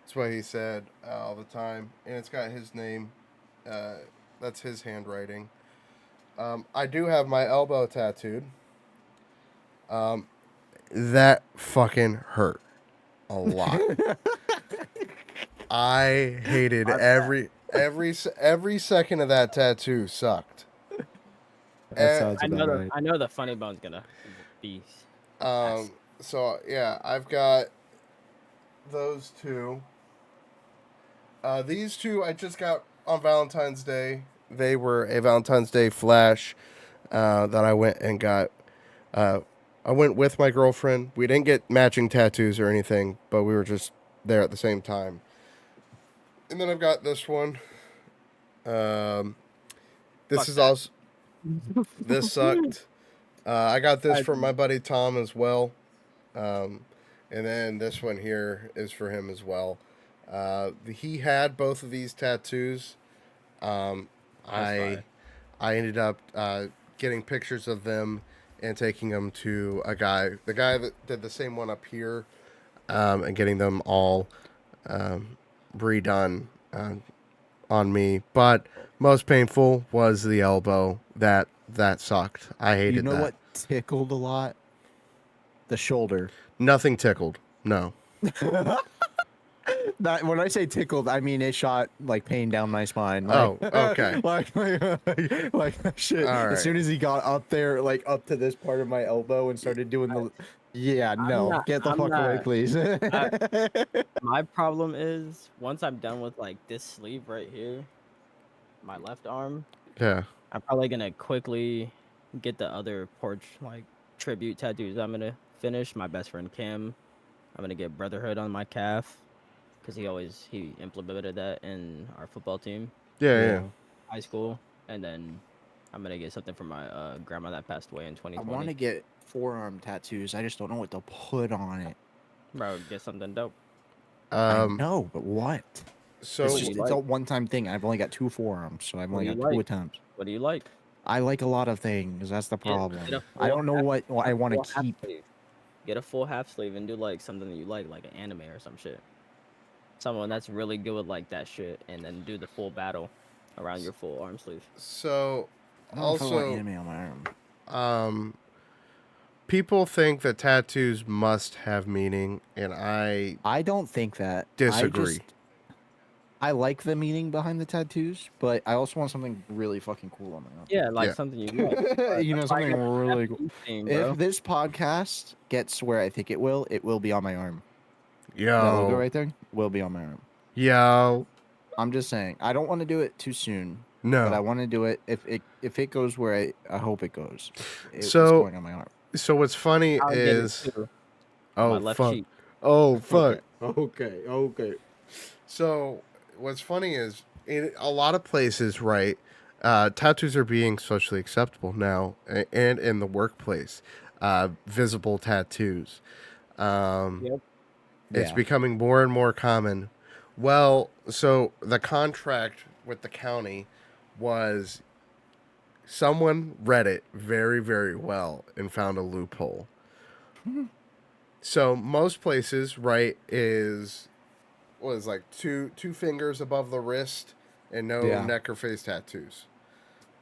That's what he said all the time. And it's got his name. That's his handwriting. I do have my elbow tattooed. That fucking hurt a lot. I hated every second of that tattoo sucked. That sounds I know about the right. I know the funny bone's gonna be. So yeah, I've got those 2. These 2 I just got on Valentine's Day. They were a Valentine's Day flash that I went and got. I went with my girlfriend. We didn't get matching tattoos or anything, but we were just there at the same time. And then I've got this one. This Fuck is that. also this sucked. I got this I- from my buddy Tom as well. And then this one here is for him as well. He had both of these tattoos. Um, I fire. I ended up getting pictures of them and taking them to the guy that did the same one up here, and getting them all redone on me. But most painful was the elbow. That sucked. I hated You know that. what tickled a lot? The shoulder. Nothing tickled. No. That when I say tickled, I mean it shot like pain down my spine. Like, Oh, okay. like shit. All right. As soon as he got up there, like up to this part of my elbow, and started doing the, yeah, no, get the fuck away, please. My problem is once I'm done with like this sleeve right here, my left arm, Yeah. I'm probably gonna quickly get the other porch like tribute tattoos. I'm gonna finish my best friend Cam. I'm gonna get Brotherhood on my calf because he implemented that in our football team, Yeah. high school, and then I'm gonna get something for my grandma that passed away in I 2020. want to get forearm tattoos. I just don't know what to put on it. Bro, get something dope. I know, but what? So It's What do just you it's a like? one-time thing. I've only got 2 forearms, so I've What only do you got 2 like? attempts. What do you like? I like a lot of things. That's the Get a problem. I full don't know half, what get I a want full to half keep. sleeve. Get a full half sleeve and do like something that you like an anime or some shit. Someone that's really good with like that shit, and then do the full battle around your full arm sleeve. So I don't know if I want also, anime on my arm. people think that tattoos must have meaning, and I I don't think that. disagree. I like the meaning behind the tattoos, but I also want something really fucking cool on my arm. Yeah, like Yeah. something you like. You know, That's why I something got the really cool. Japanese thing, bro. If this podcast gets where I think it will be on my arm. That Yo. logo right there will be on my arm. Yo. I'm just saying. I don't want to do it too soon, but I No. want to do it if it goes where I hope it goes. It's So going on my arm. so what's funny I'll get it is too. oh My left fuck. cheek. Oh fuck. Okay. So what's funny is in a lot of places, right? Tattoos are being socially acceptable now, and in the workplace, visible tattoos. Yep. It's Yeah. becoming more and more common. Well, so the contract with the county was someone read it very, very well and found a loophole. So most places, right, is was like two fingers above the wrist and no Yeah. neck or face tattoos.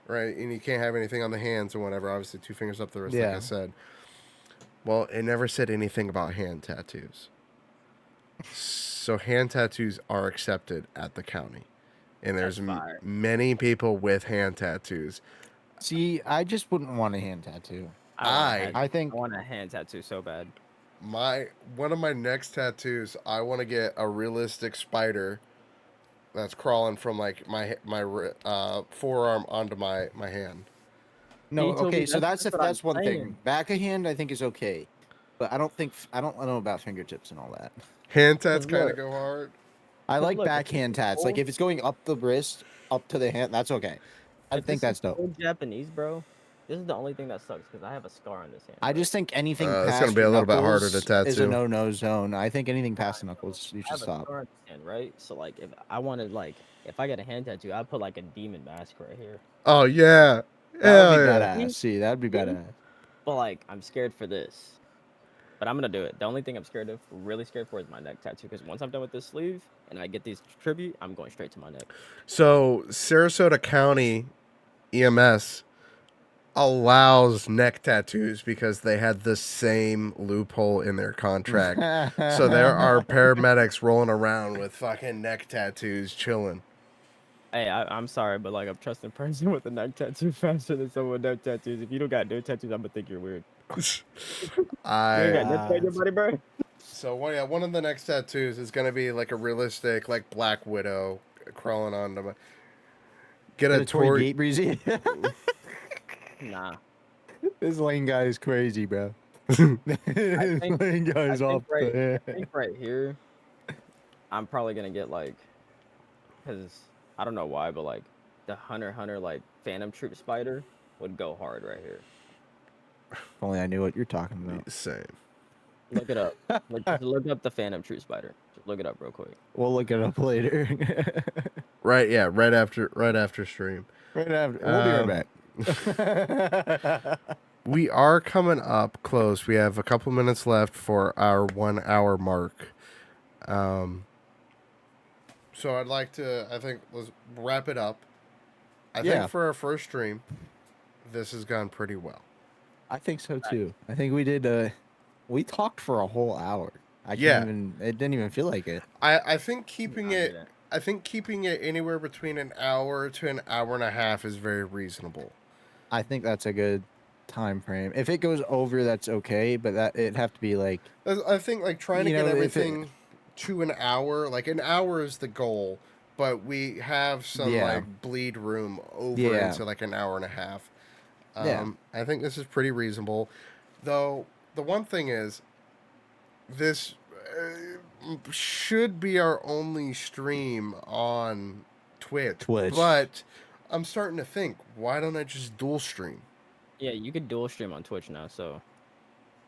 Right? And you can't have anything on the hands or whatever. Obviously 2 fingers up the wrist, like Yeah. I said. Well, it never said anything about hand tattoos. So hand tattoos are accepted at the county. And there's That's fire. many people with hand tattoos. See, I just wouldn't want a hand tattoo. I think I want a hand tattoo so bad. one of my next tattoos, I want to get a realistic spider that's crawling from like my forearm onto my hand. No, See, Toby, okay, so that's what I'm that's one thing. saying. Back of hand, I think is okay, but I don't know about fingertips and all that. Hand tats Cause kind look, of go hard. I cause like look, if this backhand is tats. Like full, if it's going up the wrist, up to the hand, that's okay. I if think this is that's dope. full Japanese, bro, this is the only thing that sucks because I have a scar on this hand, I bro. just think anything It's gonna past be a little bit harder to knuckles is a tattoo. no-no zone. I think anything I past the know. knuckles, you I should have a stop. scar on this hand, right? So like, if I wanted like, if I get a hand tattoo, I'd put like a demon mask right here. Oh yeah, That would be hell yeah. badass. See, that'd be See? badass. But like, I'm scared for this. But I'm gonna do it. The only thing I'm scared of, really scared for, is my neck tattoo. Because once I'm done with this sleeve and I get these tribute, I'm going straight to my neck. So Sarasota County EMS allows neck tattoos because they had the same loophole in their contract. So there are paramedics rolling around with fucking neck tattoos, chilling. Hey, I'm sorry, but like, I'm trusting a person with a neck tattoo faster than someone with neck tattoos. If you don't got no tattoos, I'm gonna think you're weird. You ain't got nothing on your body, bro. So one of the next tattoos is gonna be like a realistic like Black Widow crawling onto my. Get Get a a Tory Tory. Gate Breezy. Nah, This lane guy is crazy, bro. I This think lane guy's off I the think right here, I'm probably gonna get like, cause I don't know why, but like the Hunter like Phantom Troop Spider would go hard right here. If only I knew what you're talking about. Same. Look it up. Just look up the Phantom Troop Spider. Just look it up real quick. We'll look it up later. Right, yeah, right after stream. Right after. We'll be right back. We are coming up close. We have a couple minutes left for our 1 hour mark. So I'd like to, I think, let's wrap it up. I Yeah. think for our first stream, this has gone pretty well. I think so too. I think we did. We talked for a whole hour. I Yeah. can't even. It didn't even feel like it. I think keeping I it, didn't. I think keeping it anywhere between an hour to an hour and a half is very reasonable. I think that's a good time frame. If it goes over, that's okay. But that it'd have to be like. I think like trying to You get know, if it- everything to an hour, like an hour is the goal, but we have some Yeah. like bleed room over Yeah. into like an hour and a half. Yeah. I think this is pretty reasonable. Though the one thing is, this should be our only stream on Twitch. But I'm starting to think, why don't I just dual stream? Yeah, you could dual stream on Twitch now, so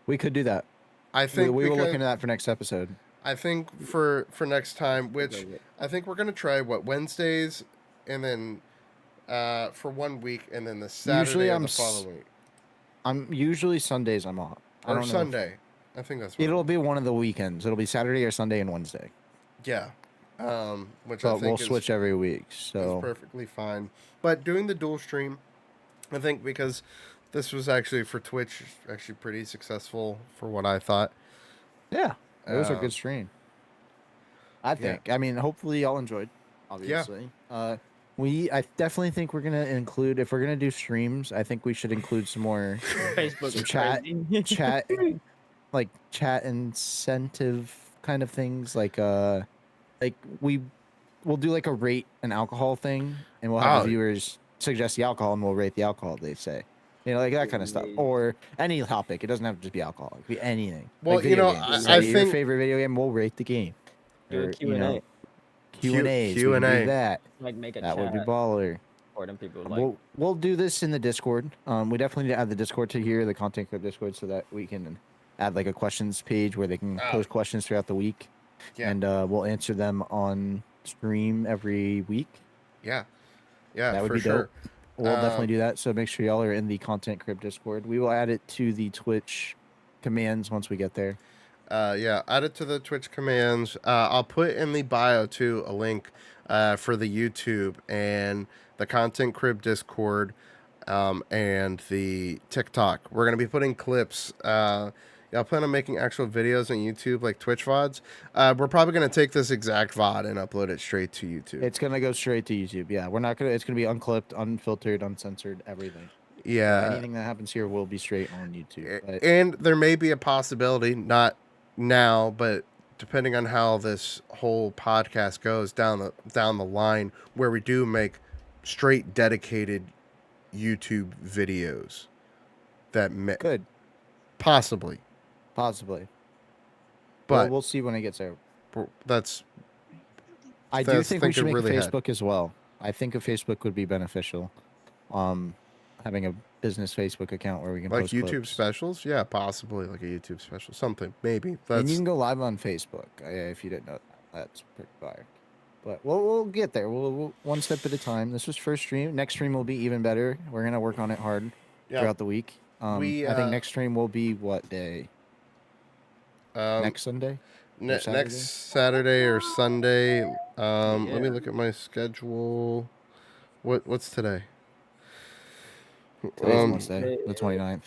We could do that. I think we will look because- into that for next episode. I think for next time, which I think we're gonna try Wednesdays, and then for 1 week, and then the Saturday Usually of I'm the following week, I'm usually Sundays. I'm off. I or don't know. Sunday. I think that's what It'll be one of the weekends. It'll be Saturday or Sunday and Wednesday. yeah. Which But I think we'll is, switch every week. is So perfectly fine. But doing the dual stream, I think because this was actually for Twitch, actually pretty successful for what I thought. yeah, it was a Um, good stream. I think. I mean, hopefully y'all enjoyed. Obviously. I definitely think we're gonna include, if we're gonna do streams, I think we should include some more Facebook is chat- crazy. chat, like chat incentive kind of things. Like we'll do like a rate an alcohol thing, and we'll have Oh. the viewers suggest the alcohol, and we'll rate the alcohol they say. You know, like that kind of stuff, Amazing. or any topic. It doesn't have to just be alcohol. It could be anything. Well, like you video know, games. I Say your think- favorite video game. We'll rate the game. Do a Or, Q&A. you know, Q&As. We can Q&A. do that. Like make a That chat would be baller. for them people. Like, We'll do this in the Discord. We definitely need to add the Discord to here, the Content Club Discord, so that we can add like a questions page where they can Oh. post questions throughout the week, Yeah. and we'll answer them on stream every week. Yeah, That would for be sure. dope. We'll definitely Um, do that. So make sure y'all are in the Content Crib Discord. We will add it to the Twitch commands once we get there. Yeah, add it to the Twitch commands. I'll put in the bio too a link for the YouTube and the Content Crib Discord, and the TikTok. We're gonna be putting clips. Y'all plan on making actual videos on YouTube, like Twitch VODs? We're probably gonna take this exact VOD and upload it straight to YouTube. It's gonna go straight to YouTube. Yeah, we're not gonna. It's gonna be unclipped, unfiltered, uncensored, everything. yeah, Anything that happens here will be straight on YouTube. But and there may be a possibility, not now, but depending on how this whole podcast goes down the line, where we do make straight dedicated YouTube videos that Good, possibly, possibly. but We'll see when it gets there. that's I do think we should thinking make a really ahead. Facebook as well. I think a Facebook would be beneficial. Having a business Facebook account where we can Like post YouTube clips. specials, yeah, possibly like a YouTube special, something maybe. And you can go live on Facebook if you didn't know that. That's pretty fire. But we'll get there. We'll one step at a time. This was first stream. Next stream will be even better. We're gonna work on it hard throughout the week. I think next stream will be what day? Next Sunday? Next Saturday or Sunday. Let me look at my schedule. What's today? Today's Wednesday, the 29th.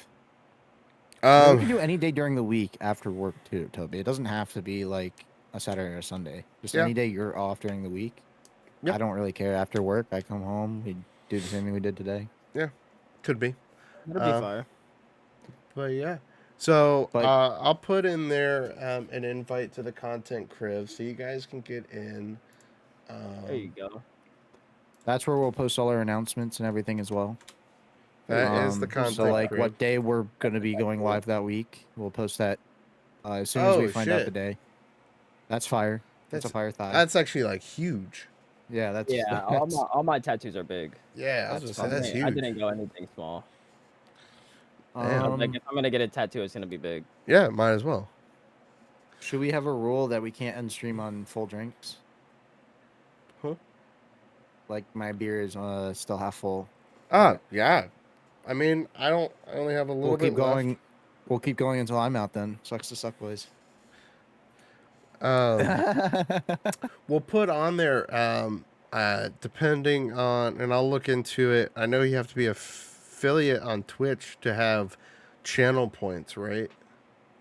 We can do any day during the week after work too, Toby. It doesn't have to be like a Saturday or Sunday. Just any day you're off during the week. Yep. I don't really care. After work, I come home. We do the same thing we did today. Yeah, could be. That'd be fire. But yeah. So I'll put in there an invite to the content crib so you guys can get in. There you go. That's where we'll post all our announcements and everything as well. That is the content. So like crib. what day we're going to be going live that week. We'll post that as soon as we find out the day. That's fire. That's a fire thought. That's actually like huge. Yeah, that's all my tattoos are big. Yeah, I was gonna say that's huge. I didn't go anything small. Like if I'm gonna get a tattoo, it's gonna be big. Yeah, might as well. Should we have a rule that we can't end stream on full drinks? Huh? Like my beer is still half full. Yeah. I mean, I only have a little bit going. left. We'll keep going until I'm out then. Sucks to suck, boys. We'll put on there, depending on, and I'll look into it. I know you have to be affiliate on Twitch to have channel points, right?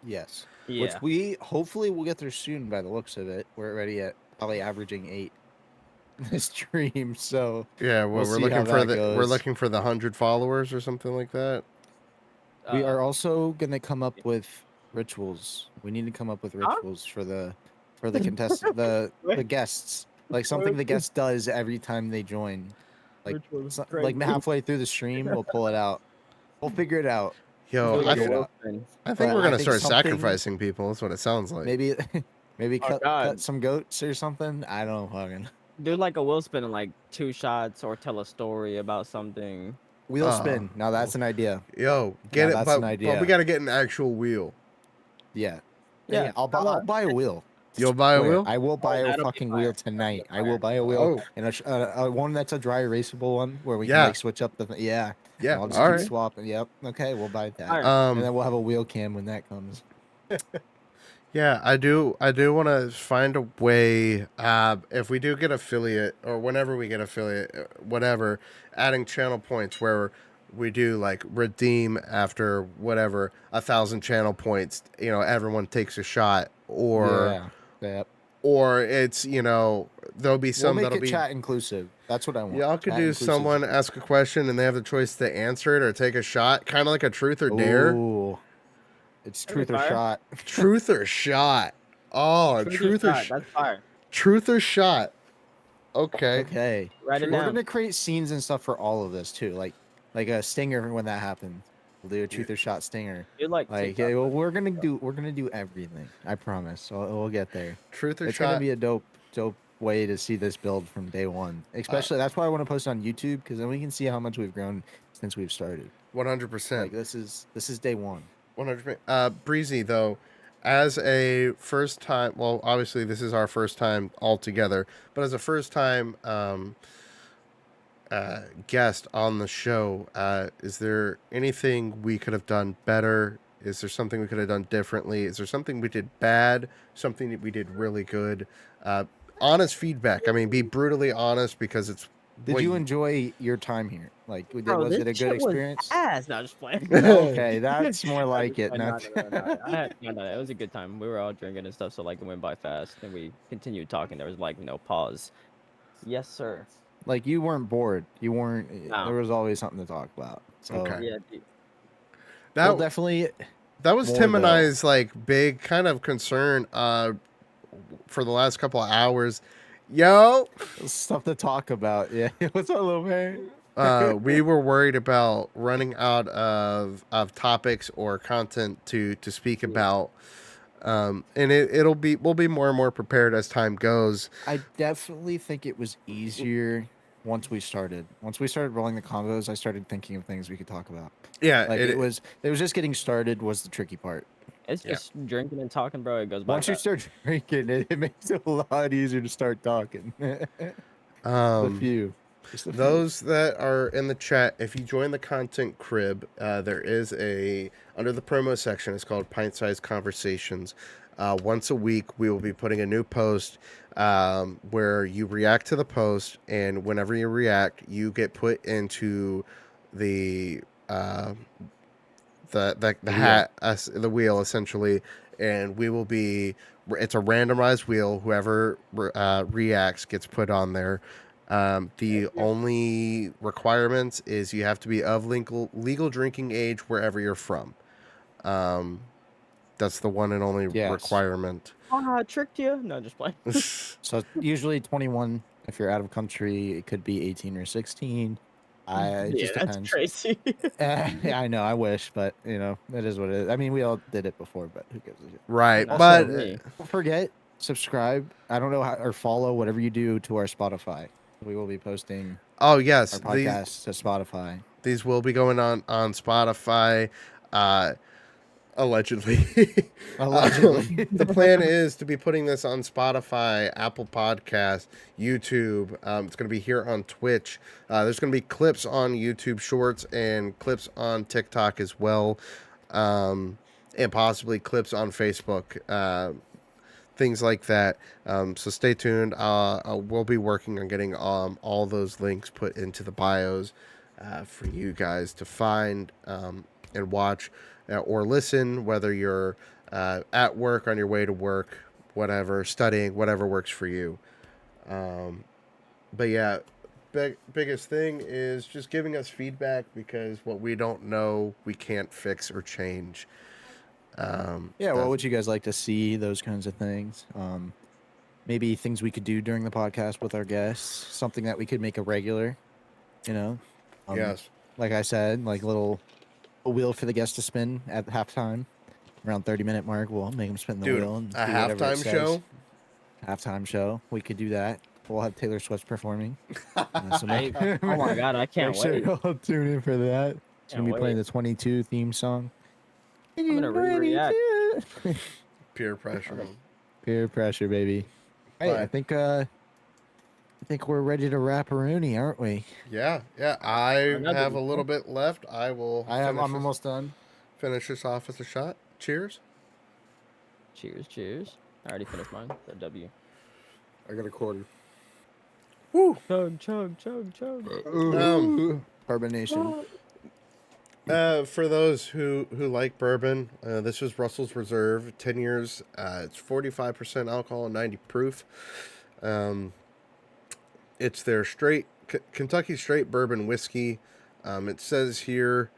Yes. Yeah. Which we hopefully will get there soon by the looks of it. We're already at probably averaging 8 this stream, so yeah, we're looking for we're looking for the 100 followers or something like that. We are also gonna come up with rituals. We need to come up with rituals for the contestant, the guests, like something the guest does every time they join. Like halfway through the stream, we'll pull it out. We'll figure it out. Yo, I think we're gonna start sacrificing people. That's what it sounds like. Maybe cut some goats or something. I don't know, fucking. Do like a wheel spin in like 2 shots, or tell a story about something. Wheel spin. Now that's an idea. Yo, get it? That's an idea. But we gotta get an actual wheel. Yeah. I'll buy a wheel. You'll buy a wheel? I will buy a fucking wheel tonight. I will buy a wheel and a one that's a dry erasable one where we can like switch up the yeah. I'll just keep swapping. Yep. Okay, we'll buy that. And then we'll have a wheel cam when that comes. Yeah, I do want to find a way, if we do get affiliate, or whenever we get affiliate, whatever, adding channel points where we do like redeem after whatever 1,000 channel points, everyone takes a shot, or or it's, there'll be some that'll be chat inclusive. That's what I want. Y'all could do someone ask a question and they have the choice to answer it or take a shot, kind of like a truth or dare. Ooh. It's truth or shot. Truth or shot. Oh, truth or shot. That's fire. Truth or shot. Okay. Okay. Write it We're down. gonna create scenes and stuff for all of this too, like a stinger when that happens. We'll do a truth or shot stinger. Yeah, well, we're gonna do everything. I promise. So we'll get there. Truth or shot. It's gonna be a dope way to see this build from day one. Especially that's why I want to post on YouTube, because then we can see how much we've grown since we've started. 100%. Like this is day one. 100%. Breezy, though, as a first time, well, obviously this is our first time all together, but as a first time guest on the show, is there anything we could have done better? Is there something we could have done differently? Is there something we did bad? Something that we did really good? Honest feedback. I mean, be brutally honest, because it's. Did you enjoy your time here? Like, was it a good experience? No, just playing. Okay, that's more like it. No, it was a good time. We were all drinking and stuff, so like it went by fast, and we continued talking. There was like no pause. Yes, sir. Like you weren't bored. You weren't. No. There was always something to talk about. So okay. Yeah. That definitely. That was Tim and I's like big kind of concern for the last couple of hours. Yo, stuff to talk about. Yeah. What's up, little man? we were worried about running out of topics or content to speak about. And we'll be more and more prepared as time goes. I definitely think it was easier once we started. Once we started rolling the combos, I started thinking of things we could talk about. Yeah, Like it was just getting started was the tricky part. It's Yeah. just drinking and talking, bro. It goes by Once you fast. start drinking, it makes it a lot easier to start talking. A few. Just a few. Those that are in the chat, if you join the content crib, there is under the promo section, it's called Pint-Sized Conversations. Once a week, we will be putting a new post where you react to the post, and whenever you react, you get put into the hat, the wheel essentially, and we will be. It's a randomized wheel. Whoever reacts gets put on there. The only requirements is you have to be of legal drinking age wherever you're from. That's the one and only requirement. I tricked you. No, just playing. So usually 21. If you're out of country, it could be 18 or 16. It just that's depends. crazy. Yeah, I know. I wish, but it is what it is. I mean, we all did it before, but who gives a shit? Right, Not but so me. Don't forget, subscribe. I don't know how, or follow whatever you do to our Spotify. We will be posting oh yes, our podcast to Spotify. These will be going on Spotify. Allegedly. Allegedly. The plan is to be putting this on Spotify, Apple Podcasts, YouTube. It's going to be here on Twitch. There's going to be clips on YouTube Shorts and clips on TikTok as well, and possibly clips on Facebook, things like that. So stay tuned. We'll be working on getting all those links put into the bios for you guys to find and watch. Or listen, whether you're at work, on your way to work, whatever, studying, whatever works for you. But yeah, biggest thing is just giving us feedback, because what we don't know, we can't fix or change. Yeah, what would you guys like to see? Those kinds of things. Maybe things we could do during the podcast with our guests. Something that we could make a regular. Yes. Like I said, like a wheel for the guest to spin at halftime, around 30-minute mark. We'll make them spin the wheel. And a do whatever it halftime says. show. Halftime show. We could do that. We'll have Taylor Swift performing. Oh my god, I can't wait. Sure you'll tune in for that. It's Can't gonna be playing wait. the 22 theme song. I'm gonna react. Peer pressure. Peer pressure, baby. Hey, But- I think we're ready to wrap a Rooney, aren't we? Yeah. I Another have a one. little bit left. I'm I'm almost done. finish this off with a shot. Cheers. Cheers. I already finished mine. The W. I got a quarter. Woo. Chug. Bourbon Nation. For those who like bourbon, this is Russell's Reserve, 10 years. It's 45% alcohol and 90 proof. It's their Kentucky straight bourbon whiskey. It says here,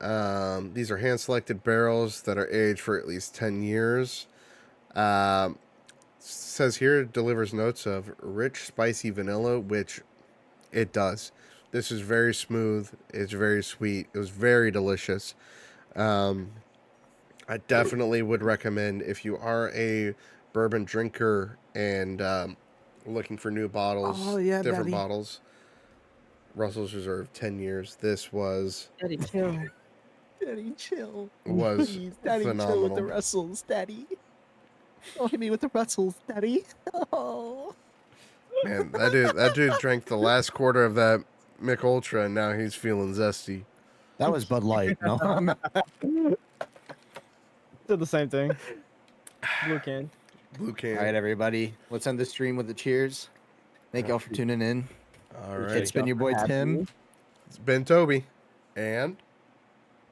these are hand-selected barrels that are aged for at least 10 years. Says here it delivers notes of rich, spicy vanilla, which it does. This is very smooth. It's very sweet. It was very delicious. I definitely would recommend, if you are a bourbon drinker and looking for new bottles, different bottles. Russell's Reserve, 10 years. This was Daddy, chill. Daddy, chill. Was Please, Daddy, phenomenal. chill with the Russells, Daddy. Hit me with the Russells, Daddy. Oh. Man, that dude drank the last quarter of that Mick Ultra, and now he's feeling zesty. That was Bud Light. No, I'm not. Did the same thing. Blue can. Blue can. All right, everybody. Let's end the stream with the cheers. Thank y'all for tuning in. All right. It's been your boy Tim. It's been Toby. And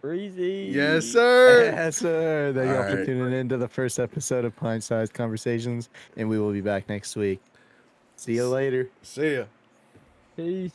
Breezy. yes, sir. Yes, sir. Thank y'all All for right. tuning in to the first episode of Pint-Sized Conversations, and we will be back next week. See you later. See ya. Peace.